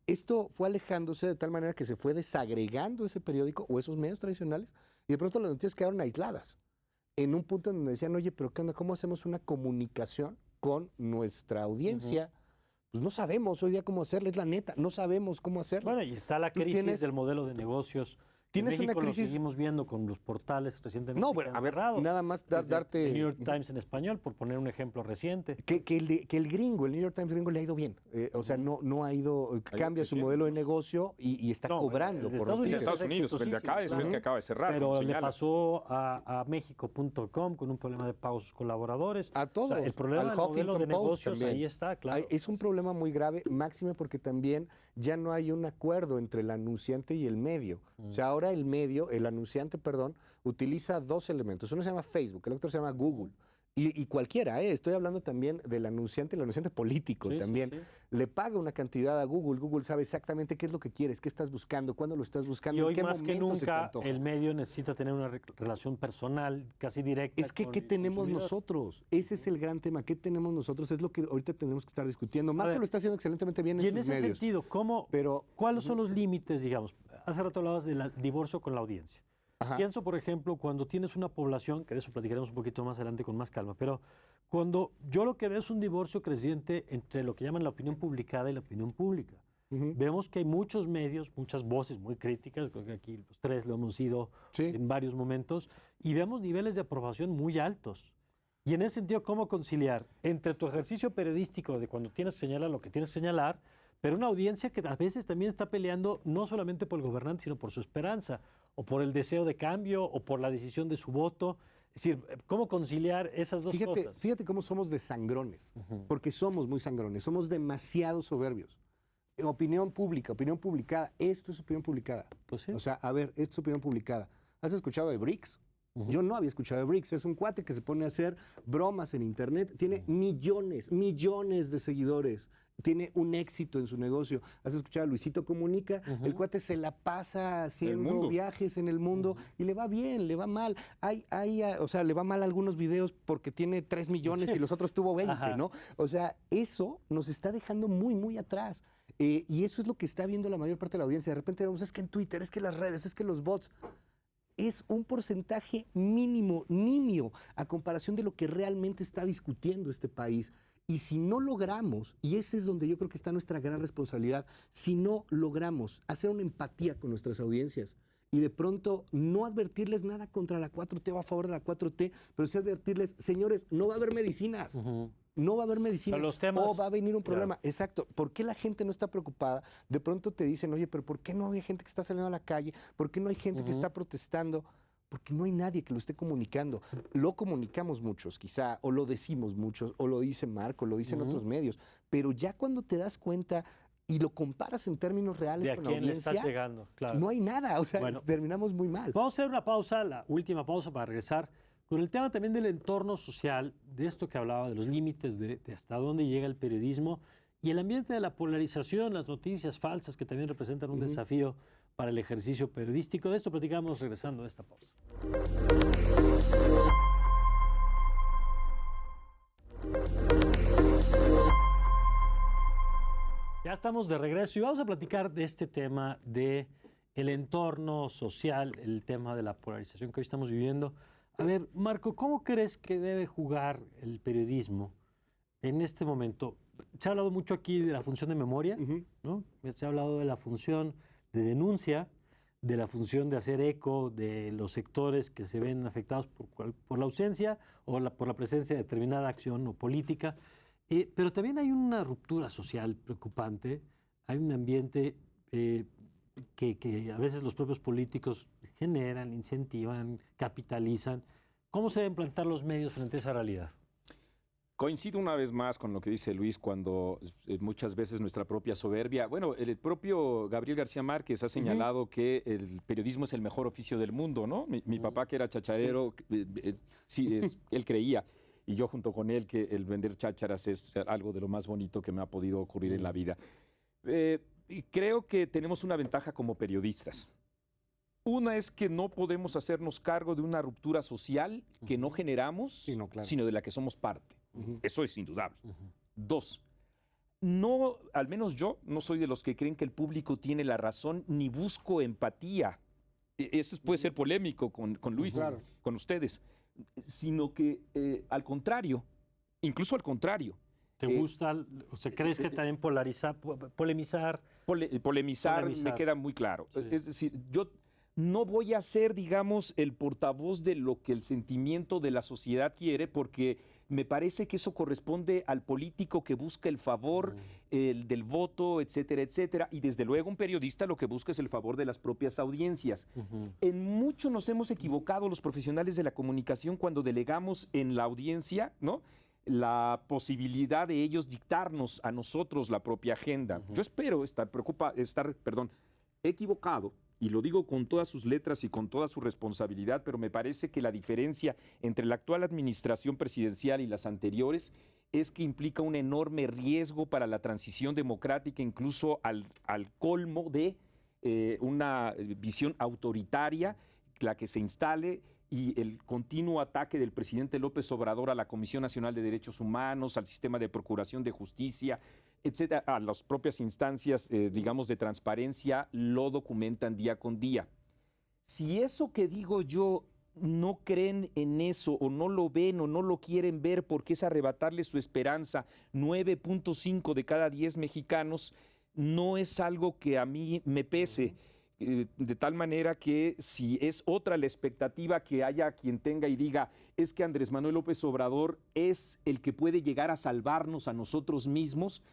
Esto fue alejándose de tal manera que se fue desagregando ese periódico o esos medios tradicionales y de pronto las noticias quedaron aisladas. En un punto en donde decían, oye, pero ¿qué onda? ¿Cómo hacemos una comunicación con nuestra audiencia? Pues no sabemos hoy día cómo hacerla, es la neta, no sabemos cómo hacerla. Bueno, y está la crisis del modelo de negocios. Tienes en México una crisis. Lo seguimos viendo con los portales recientemente. No, bueno, a ver, nada más darte. El New York Times en español, por poner un ejemplo reciente. Que el gringo, el New York Times gringo le ha ido bien. O sea, no ha ido, cambia su modelo de negocio y está cobrando por noticias. Estados Unidos, el de acá es el que acaba de cerrar. Pero le pasó a México.com con un problema de pagos a sus colaboradores. A todos. O sea, el problema del modelo de negocios también. Ahí está, claro. Es un problema muy grave, máxime porque también ya no hay un acuerdo entre el anunciante y el medio. O sea, ahora el anunciante, utiliza dos elementos. Uno se llama Facebook, el otro se llama Google. Y cualquiera, estoy hablando también del anunciante, el anunciante político también. Sí. Le paga una cantidad a Google. Google sabe exactamente qué es lo que quieres, qué estás buscando, cuándo lo estás buscando, y hoy en qué más que momento nunca el medio necesita tener una relación personal casi directa. Es que, ¿qué tenemos nosotros? Ese es el gran tema. ¿Qué tenemos nosotros? Es lo que ahorita tenemos que estar discutiendo. Marco lo está haciendo excelentemente bien en sus medios. Y en ese sentido, ¿cuáles son los límites, digamos? Hace rato hablabas del divorcio con la audiencia. Pienso, por ejemplo, cuando tienes una población, que de eso platicaremos un poquito más adelante con más calma, pero cuando yo lo que veo es un divorcio creciente entre lo que llaman la opinión publicada y la opinión pública. Vemos que hay muchos medios, muchas voces muy críticas, creo que aquí los tres lo hemos ido en varios momentos, y vemos niveles de aprobación muy altos. Y en ese sentido, ¿cómo conciliar entre tu ejercicio periodístico de cuando tienes que señalar lo que tienes que señalar, pero una audiencia que a veces también está peleando no solamente por el gobernante, sino por su esperanza, o por el deseo de cambio, o por la decisión de su voto? Es decir, ¿cómo conciliar esas dos cosas? Fíjate cómo somos de sangrones, porque somos muy sangrones, somos demasiado soberbios. Opinión pública, opinión publicada, esto es opinión publicada. Pues sí. O sea, a ver, esto es opinión publicada. ¿Has escuchado de BRICS? Yo no había escuchado de Briggs. Es un cuate que se pone a hacer bromas en internet. Tiene millones de seguidores. Tiene un éxito en su negocio. ¿Has escuchado a Luisito Comunica? El cuate se la pasa haciendo viajes en el mundo y le va bien, le va mal. O sea, le va mal algunos videos porque tiene 3 millones y los otros tuvo 20, ¿no? O sea, eso nos está dejando muy, muy atrás. Y eso es lo que está viendo la mayor parte de la audiencia. De repente vemos, es que en Twitter, es que las redes, es que los bots. Es un porcentaje mínimo, nimio, a comparación de lo que realmente está discutiendo este país. Y si no logramos, y ese es donde yo creo que está nuestra gran responsabilidad, si no logramos hacer una empatía con nuestras audiencias y de pronto no advertirles nada contra la 4T o a favor de la 4T, pero sí advertirles, señores, no va a haber medicinas. No va a haber medicinas los temas, o va a venir un problema. Claro. Exacto. ¿Por qué la gente no está preocupada? De pronto te dicen, oye, pero ¿por qué no hay gente que está saliendo a la calle? ¿Por qué no hay gente que está protestando? Porque no hay nadie que lo esté comunicando. Lo comunicamos muchos, quizá, o lo decimos muchos, o lo dice Marco, lo dicen otros medios. Pero ya cuando te das cuenta y lo comparas en términos reales con la audiencia, estás llegando, claro. No hay nada. O sea, terminamos muy mal. Vamos a hacer una pausa, la última pausa para regresar con el tema también del entorno social, de esto que hablaba, de los límites de hasta dónde llega el periodismo y el ambiente de la polarización, las noticias falsas que también representan un desafío para el ejercicio periodístico. De esto platicamos regresando a esta pausa. Ya estamos de regreso y vamos a platicar de este tema de el entorno social, el tema de la polarización que hoy estamos viviendo. A ver, Marco, ¿cómo crees que debe jugar el periodismo en este momento? Se ha hablado mucho aquí de la función de memoria, ¿no? Se ha hablado de la función de denuncia, de la función de hacer eco de los sectores que se ven afectados por la ausencia o por la presencia de determinada acción o política. Pero también hay una ruptura social preocupante, hay un ambiente que a veces los propios políticos generan, incentivan, capitalizan. ¿Cómo se deben plantar los medios frente a esa realidad? Coincido una vez más con lo que dice Luis cuando muchas veces nuestra propia soberbia. Bueno, el propio Gabriel García Márquez ha señalado que el periodismo es el mejor oficio del mundo, ¿no? Mi papá, que era chacharero, él creía, y yo junto con él, que el vender chácharas es algo de lo más bonito que me ha podido ocurrir en la vida. Y creo que tenemos una ventaja como periodistas. Una es que no podemos hacernos cargo de una ruptura social que no generamos, sino de la que somos parte. Eso es indudable. 2, no, al menos yo no soy de los que creen que el público tiene la razón ni busco empatía. Eso puede ser polémico con Luis, con ustedes, sino que al contrario, incluso al contrario. ¿Te gusta, o sea, crees que también polemizar? Polemizar me queda muy claro. Sí. Es decir, yo no voy a ser, digamos, el portavoz de lo que el sentimiento de la sociedad quiere, porque me parece que eso corresponde al político que busca el favor del voto, etcétera, etcétera. Y desde luego un periodista lo que busca es el favor de las propias audiencias. En mucho nos hemos equivocado los profesionales de la comunicación cuando delegamos en la audiencia, ¿no?, la posibilidad de ellos dictarnos a nosotros la propia agenda. Yo espero estar equivocado, y lo digo con todas sus letras y con toda su responsabilidad, pero me parece que la diferencia entre la actual administración presidencial y las anteriores es que implica un enorme riesgo para la transición democrática, incluso al colmo de una visión autoritaria, la que se instale, y el continuo ataque del presidente López Obrador a la Comisión Nacional de Derechos Humanos, al sistema de procuración de justicia, etcétera, a las propias instancias, digamos, de transparencia, lo documentan día con día. Si eso que digo yo no creen en eso, o no lo ven, o no lo quieren ver, porque es arrebatarle su esperanza, 9.5 de cada 10 mexicanos, no es algo que a mí me pese. De tal manera que si es otra la expectativa que haya quien tenga y diga, es que Andrés Manuel López Obrador es el que puede llegar a salvarnos a nosotros mismos,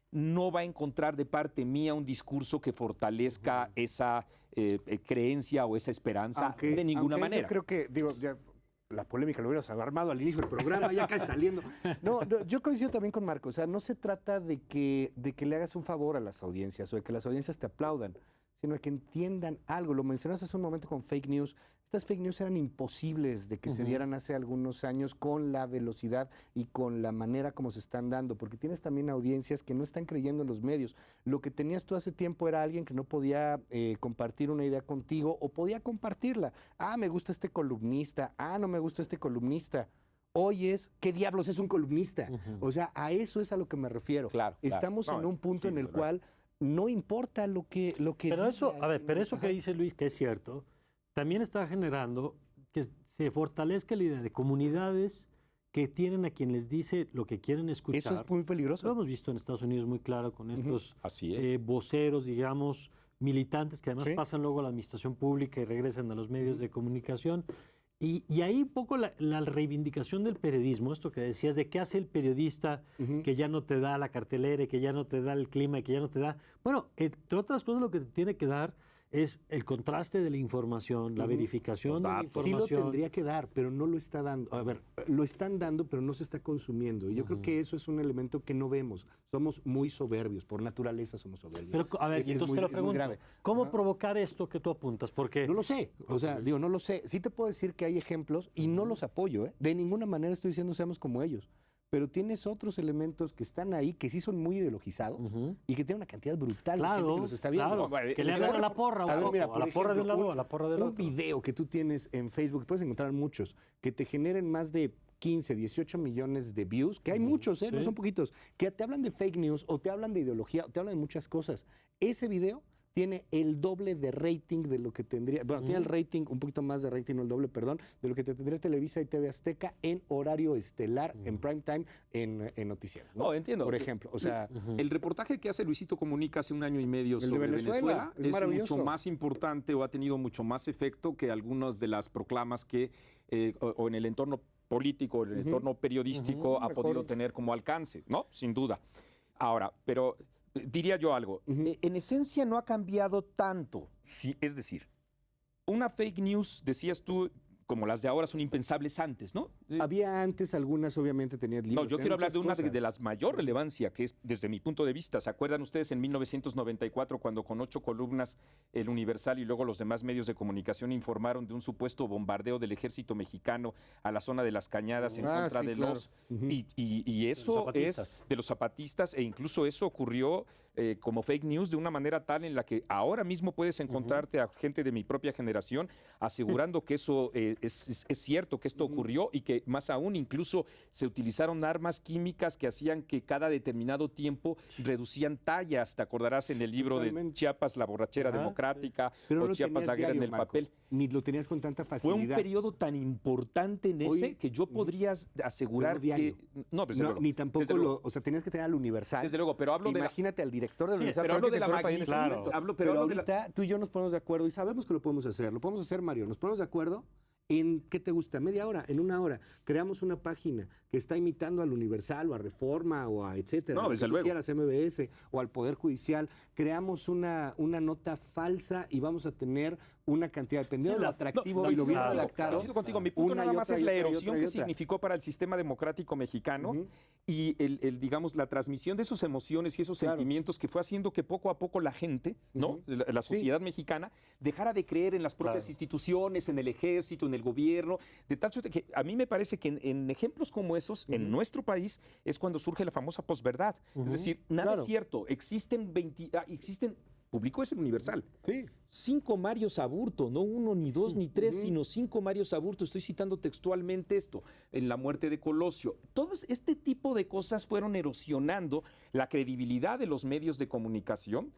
no va a encontrar de parte mía un discurso que fortalezca esa creencia o esa esperanza de ninguna manera. Yo creo que, ya la polémica lo hubieras armado al inicio del programa, ya casi saliendo. No, yo coincido también con Marco. O sea, no se trata de que le hagas un favor a las audiencias o de que las audiencias te aplaudan, sino a que entiendan algo. Lo mencionaste hace un momento con fake news. Estas fake news eran imposibles de que se dieran hace algunos años con la velocidad y con la manera como se están dando, porque tienes también audiencias que no están creyendo en los medios. Lo que tenías tú hace tiempo era alguien que no podía compartir una idea contigo o podía compartirla. Ah, me gusta este columnista. Ah, no me gusta este columnista. Hoy es, ¿qué diablos es un columnista? O sea, a eso es a lo que me refiero. Claro, Estamos claro. en un punto Sí, en el desde luego. cual no importa lo que Pero eso, digas, a ver, sino- pero eso que Ajá. dice Luis, que es cierto, también está generando que se fortalezca la idea de comunidades que tienen a quien les dice lo que quieren escuchar. Eso es muy Lo peligroso. hemos visto en Estados Unidos muy claro con estos Así es. voceros, digamos, militantes que además Sí. pasan luego a la administración pública y regresan a los medios de comunicación. Y ahí un poco la reivindicación del periodismo, esto que decías, de qué hace el periodista Ujú. que ya no te da la cartelera, y que ya no te da el clima, y que ya no te da... Bueno, entre otras cosas lo que te tiene que dar es el contraste de la información, la Ujú. verificación Los de la datos. Sí lo información. tendría que dar, pero no lo está dando. A ver, lo están dando, pero no se está consumiendo. Y yo creo que eso es un elemento que no vemos. Somos muy soberbios, por naturaleza somos soberbios. Pero, a ver, Es- y es entonces muy- te lo es muy pregunto, grave. ¿cómo Ajá. provocar esto que tú apuntas? Porque No lo sé, o sea, digo, no lo sé. Sí te puedo decir que hay ejemplos y no los apoyo, ¿eh? De ninguna manera estoy diciendo seamos como ellos. Pero tienes otros elementos que están ahí, que sí son muy ideologizados Ujú. y que tienen una cantidad brutal de gente Claro, que los está viendo. claro, Bueno, que le el hagan a ejemplo- la porra, A ver, o mira, a por la porra de un ejemplo, lado o a la porra del un otro. video que tú tienes en Facebook, puedes encontrar muchos, que te generen más de 15, 18 millones de views, que hay muchos, no sí. son poquitos, que te hablan de fake news o te hablan de ideología o te hablan de muchas cosas. Ese video tiene el doble de rating de lo que tendría, bueno, tiene el rating, un poquito más de rating, no el doble, perdón, de lo que te tendría Televisa y TV Azteca en horario estelar, en prime time, en noticieros. No, entiendo. Por ejemplo, o sea, El reportaje que hace Luisito Comunica hace un año y medio El de sobre Venezuela, Venezuela, es es maravilloso. mucho más importante o ha tenido mucho más efecto que algunas de las proclamas que o en el entorno político, en el entorno periodístico ha mejor. podido tener como alcance, ¿no? Sin duda. Ahora, pero diría yo algo. En esencia no ha cambiado tanto. Sí, es decir, una fake news, decías tú, como las de ahora son impensables antes, ¿no? había antes algunas, obviamente tenías libros. No, yo tenías quiero hablar muchas de una cosas. de las mayor relevancia, que es desde mi punto de vista. ¿Se acuerdan ustedes en 1994 cuando con 8 columnas el Universal y luego los demás medios de comunicación informaron de un supuesto bombardeo del ejército mexicano a la zona de las Cañadas en contra sí, de claro. los... Y eso zapatistas. es de los zapatistas e incluso eso ocurrió como fake news de una manera tal en la que ahora mismo puedes encontrarte a gente de mi propia generación asegurando que eso es cierto, que esto ocurrió y que más aún incluso se utilizaron armas químicas que hacían que cada determinado tiempo reducían tallas. Te acordarás en el libro de Totalmente. Chiapas, la borrachera Ajá, democrática Pero no o lo Chiapas, tenías la guerra en diario, el Marco, papel. Ni lo tenías con tanta Fue facilidad. un periodo tan importante en Hoy, ese que yo podría asegurar no diario. que... No, desde No, luego. ni tampoco desde luego. o sea, tenías que tener al Universal. Desde luego, pero hablo de la... Imagínate al director del Sí, Universal. pero hablo de la probablemente que todo el país magnitud. en ese Hablo- momento. pero Pero hablo de la- ahorita tú y yo nos ponemos de acuerdo y sabemos que lo podemos hacer. Lo podemos hacer, Mario. Nos ponemos de acuerdo en, ¿qué te gusta? Media hora, en una hora. Creamos una página que está imitando al Universal o a Reforma o a etcétera. No, lo desde que tú luego. quieras, MBS o al Poder Judicial. Creamos una nota falsa y vamos a tener una cantidad, dependiendo Sí, de lo la- atractivo No, y lo bien claro, redactado. coincido contigo. Mi punto una nada y más otra es y la otra y erosión otra y que otra. significó para el sistema democrático mexicano Ujú. y digamos, la transmisión de esas emociones y esos Claro. sentimientos que fue haciendo que poco a poco la gente, ¿no? Ujú. La sociedad mexicana dejara de creer en las propias Claro. instituciones, en el ejército, en el gobierno, de tal suerte que a mí me parece que en ejemplos como esos, en nuestro país, es cuando surge la famosa posverdad. Es decir, nada Claro. es cierto. Existen publicó es el Universal. Sí. 5 Marios Aburto, no 1, ni 2, ni 3, sino 5 Marios Aburto. Estoy citando textualmente esto, en la muerte de Colosio. Todo este tipo de cosas fueron erosionando la credibilidad de los medios de comunicación,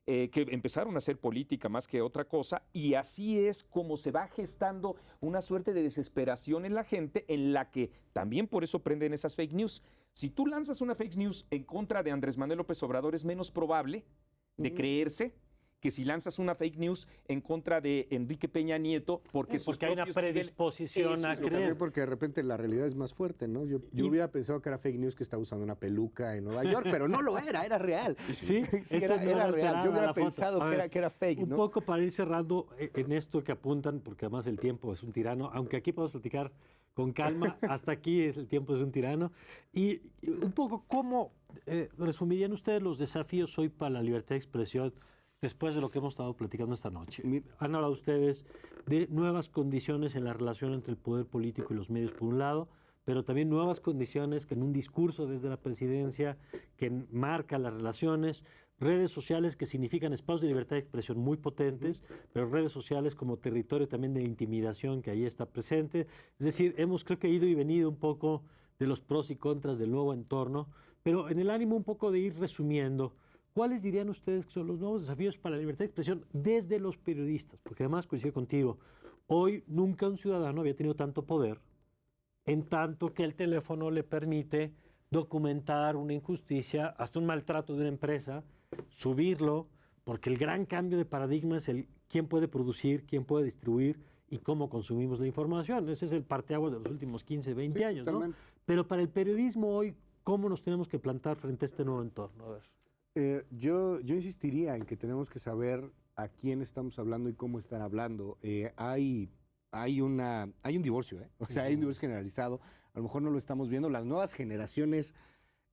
que empezaron a hacer política más que otra cosa, y así es como se va gestando una suerte de desesperación en la gente, en la que también por eso prenden esas fake news. Si tú lanzas una fake news en contra de Andrés Manuel López Obrador, es menos probable de creerse que si lanzas una fake news en contra de Enrique Peña Nieto, porque, sus Porque hay una propios niveles- predisposición Eso a es lo que creer. También porque de repente la realidad es más fuerte, ¿no? Yo hubiera pensado que era fake news que estaba usando una peluca en Nueva York, pero no lo era real. Sí, Sí, esa era, no era alteraba real. Yo hubiera la foto. pensado A que ver, era fake, Un ¿no? poco para ir cerrando en esto que apuntan, porque además el tiempo es un tirano, aunque aquí podemos platicar con calma, hasta aquí el tiempo es un tirano. Y un poco, ¿cómo resumirían ustedes los desafíos hoy para la libertad de expresión después de lo que hemos estado platicando esta noche? Mi- Han hablado ustedes de nuevas condiciones en la relación entre el poder político y los medios, por un lado, pero también nuevas condiciones que en un discurso desde la presidencia que marca las relaciones, redes sociales que significan espacios de libertad de expresión muy potentes, pero redes sociales como territorio también de la intimidación que ahí está presente. Es decir, hemos creo que ido y venido un poco de los pros y contras del nuevo entorno, pero en el ánimo un poco de ir resumiendo, ¿cuáles dirían ustedes que son los nuevos desafíos para la libertad de expresión desde los periodistas? Porque además coincido contigo, hoy nunca un ciudadano había tenido tanto poder, en tanto que el teléfono le permite documentar una injusticia, hasta un maltrato de una empresa, subirlo, porque el gran cambio de paradigma es el quién puede producir, quién puede distribuir y cómo consumimos la información. Ese es el parteaguas de los últimos 15, 20 Sí, años, ¿no? totalmente. Pero para el periodismo hoy, ¿cómo nos tenemos que plantar frente a este nuevo entorno? A ver. Yo insistiría en que tenemos que saber a quién estamos hablando y cómo están hablando. Hay un divorcio, ¿eh? O sea, hay un divorcio generalizado. A lo mejor no lo estamos viendo. Las nuevas generaciones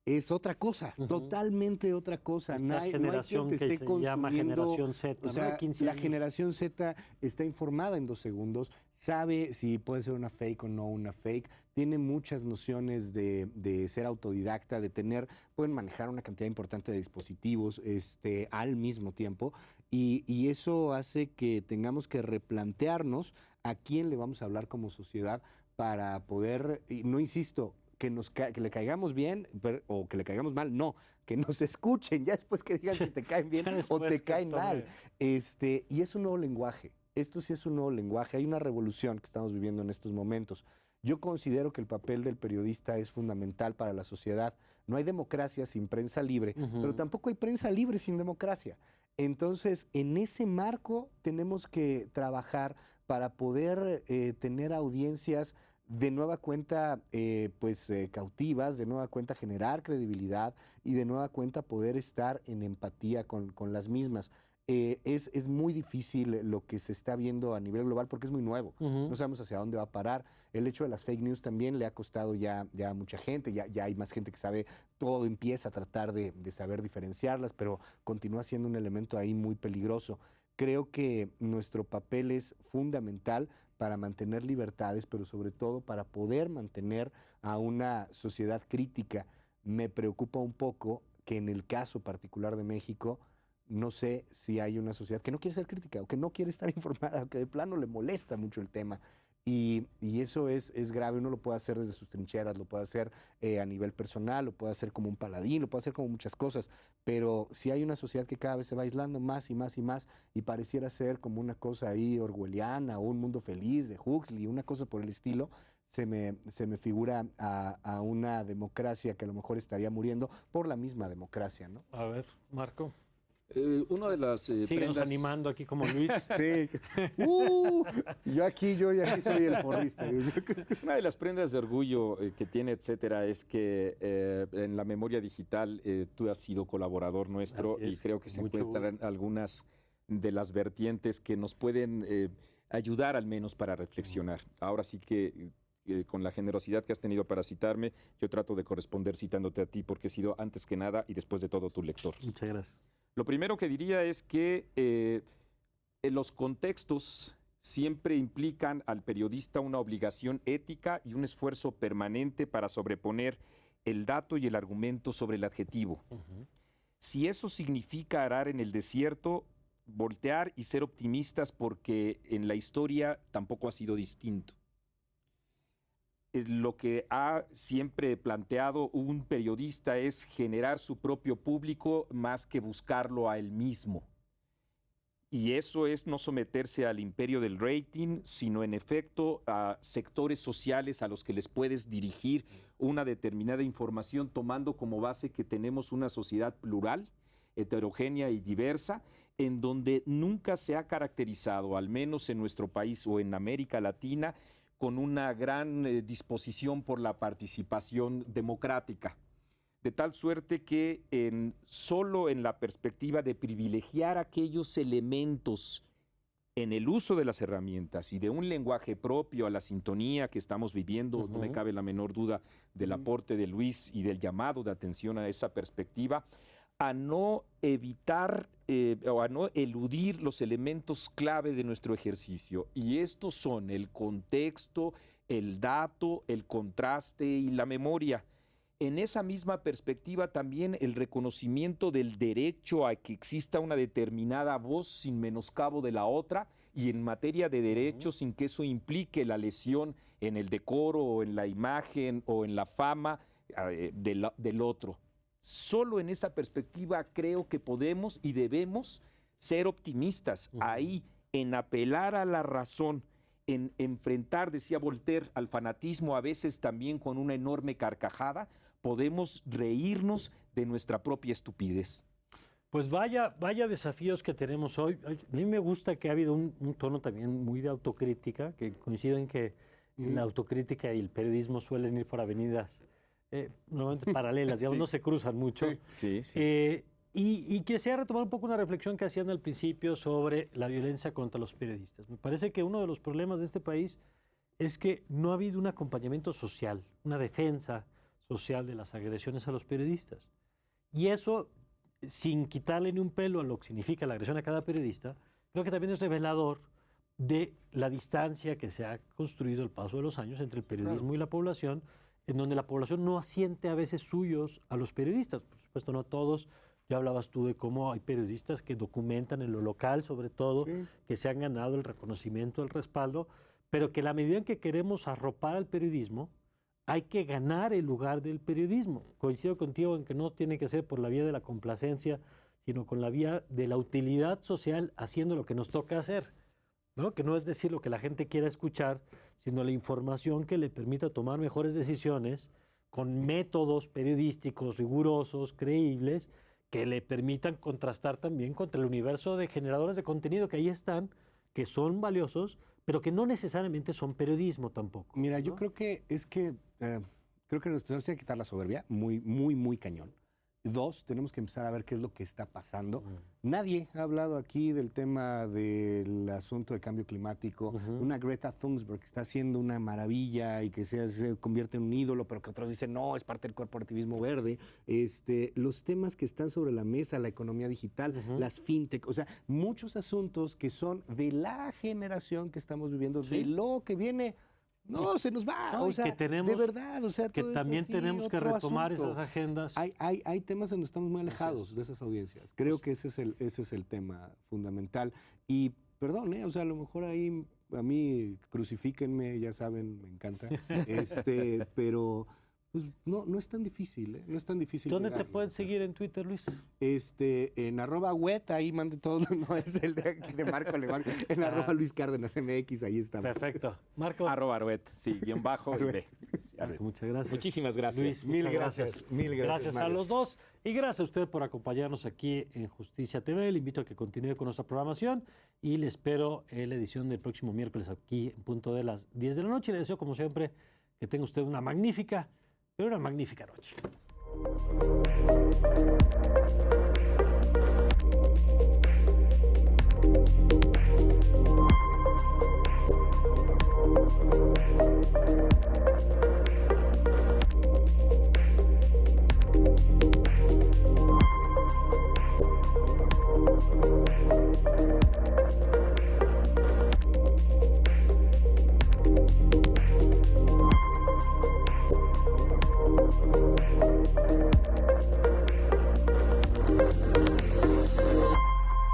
es otra cosa, totalmente otra cosa. Esta generación que se llama generación Z, o ¿no? sea, De 15 la años. generación Z está informada en 2 segundos, sabe si puede ser una fake o no una fake, tiene muchas nociones de ser autodidacta, pueden manejar una cantidad importante de dispositivos al mismo tiempo, y eso hace que tengamos que replantearnos a quién le vamos a hablar como sociedad para poder, y no insisto, que le caigamos bien o que le caigamos mal, no, que nos escuchen, ya después que digan si te caen bien Ya o después te que caen mal. tome. Y es un nuevo lenguaje, esto sí es un nuevo lenguaje, hay una revolución que estamos viviendo en estos momentos. Yo considero que el papel del periodista es fundamental para la sociedad. No hay democracia sin prensa libre, pero tampoco hay prensa libre sin democracia. Entonces, en ese marco tenemos que trabajar para poder tener audiencias de nueva cuenta, cautivas, de nueva cuenta generar credibilidad y de nueva cuenta poder estar en empatía con las mismas. Es muy difícil lo que se está viendo a nivel global porque es muy nuevo. No sabemos hacia dónde va a parar. El hecho de las fake news también le ha costado ya a mucha gente. Ya hay más gente que sabe, todo empieza a tratar de saber diferenciarlas, pero continúa siendo un elemento ahí muy peligroso. Creo que nuestro papel es fundamental para mantener libertades, pero sobre todo para poder mantener a una sociedad crítica. Me preocupa un poco que en el caso particular de México, no sé si hay una sociedad que no quiere ser crítica o que no quiere estar informada o que de plano le molesta mucho el tema. Y eso es grave. Uno lo puede hacer desde sus trincheras, lo puede hacer a nivel personal, lo puede hacer como un paladín, lo puede hacer como muchas cosas. Pero si hay una sociedad que cada vez se va aislando más y más y más y pareciera ser como una cosa ahí orwelliana o un mundo feliz de Huxley, una cosa por el estilo, se me figura a una democracia que a lo mejor estaría muriendo por la misma democracia, ¿no? A ver, Marco. Una de las Síguenos prendas... animando aquí como Luis. Sí. Yo ya soy el porrista. Una de las prendas de orgullo que tiene, etcétera, es que en la memoria digital tú has sido colaborador nuestro Así es, y creo que se mucho encuentran gusto. algunas de las vertientes que nos pueden ayudar al menos para reflexionar. Ahora sí que con la generosidad que has tenido para citarme, yo trato de corresponder citándote a ti porque he sido antes que nada y después de todo tu lector. Muchas gracias. Lo primero que diría es que en los contextos siempre implican al periodista una obligación ética y un esfuerzo permanente para sobreponer el dato y el argumento sobre el adjetivo. Si eso significa arar en el desierto, voltear y ser optimistas porque en la historia tampoco ha sido distinto. Lo que ha siempre planteado un periodista es generar su propio público más que buscarlo a él mismo. Y eso es no someterse al imperio del rating, sino en efecto a sectores sociales a los que les puedes dirigir una determinada información tomando como base que tenemos una sociedad plural, heterogénea y diversa, en donde nunca se ha caracterizado, al menos en nuestro país o en América Latina, con una gran disposición por la participación democrática. De tal suerte que solo en la perspectiva de privilegiar aquellos elementos en el uso de las herramientas y de un lenguaje propio a la sintonía que estamos viviendo, no me cabe la menor duda del aporte de Luis y del llamado de atención a esa perspectiva, a no evitar o a no eludir los elementos clave de nuestro ejercicio. Y estos son el contexto, el dato, el contraste y la memoria. En esa misma perspectiva también el reconocimiento del derecho a que exista una determinada voz sin menoscabo de la otra, y en materia de derechos sin que eso implique la lesión en el decoro o en la imagen o en la fama del otro. Solo en esa perspectiva creo que podemos y debemos ser optimistas. Ahí, en apelar a la razón, en enfrentar, decía Voltaire, al fanatismo, a veces también con una enorme carcajada, podemos reírnos de nuestra propia estupidez. Pues vaya desafíos que tenemos hoy. A mí me gusta que ha habido un tono también muy de autocrítica, que coincido en que la autocrítica y el periodismo suelen ir por avenidas normalmente paralelas, digamos, Sí. no se cruzan mucho. Sí, sí. Y quisiera retomar un poco una reflexión que hacían al principio sobre la violencia contra los periodistas. Me parece que uno de los problemas de este país es que no ha habido un acompañamiento social, una defensa social de las agresiones a los periodistas. Y eso, sin quitarle ni un pelo a lo que significa la agresión a cada periodista, creo que también es revelador de la distancia que se ha construido al paso de los años entre el periodismo y la población, en donde la población no asiente a veces suyos a los periodistas. Por supuesto, no todos. Ya hablabas tú de cómo hay periodistas que documentan en lo local, sobre todo, que se han ganado el reconocimiento, el respaldo, pero que a la medida en que queremos arropar al periodismo, hay que ganar el lugar del periodismo. Coincido contigo en que no tiene que ser por la vía de la complacencia, sino con la vía de la utilidad social, haciendo lo que nos toca hacer, ¿no? Que no es decir lo que la gente quiera escuchar, sino la información que le permita tomar mejores decisiones con métodos periodísticos rigurosos, creíbles, que le permitan contrastar también contra el universo de generadores de contenido que ahí están, que son valiosos, pero que no necesariamente son periodismo tampoco. Mira, ¿no? yo creo que creo que nos tenemos que quitar la soberbia, muy cañón. Dos, tenemos que empezar a ver qué es lo que está pasando. Nadie ha hablado aquí del tema del asunto de cambio climático. Una Greta Thunberg que está haciendo una maravilla y que se convierte en un ídolo, pero que otros dicen, no, es parte del corporativismo verde. Los temas que están sobre la mesa, la economía digital, las fintech, o sea, muchos asuntos que son de la generación que estamos viviendo, de lo que viene. No, se nos va, No, o y sea, que tenemos, de verdad, o sea, que todo es también así, tenemos que otro retomar asunto. esas agendas. Hay temas en donde estamos muy alejados de esas audiencias. Creo que ese es el tema fundamental. Y perdón, o sea, a lo mejor ahí a mí crucifíquenme, ya saben, me encanta. Pero pues, no es tan difícil, no es tan difícil. ¿Dónde te llegarle. pueden seguir en Twitter, Luis? En @wet, ahí mande todo, no es el de aquí de Marco Alemán, en @Luis Cárdenas MX, ahí está. Perfecto. Marco. @Arruet, sí, guión bajo y B. Marco, muchas gracias. Muchísimas gracias. Luis, Mil muchas gracias, mil gracias, Gracias a Mario. los dos y gracias a usted por acompañarnos aquí en Justicia TV. Le invito a que continúe con nuestra programación y le espero en la edición del próximo miércoles aquí en punto de las 10 de la noche. Le deseo, como siempre, que tenga usted una magnífica noche.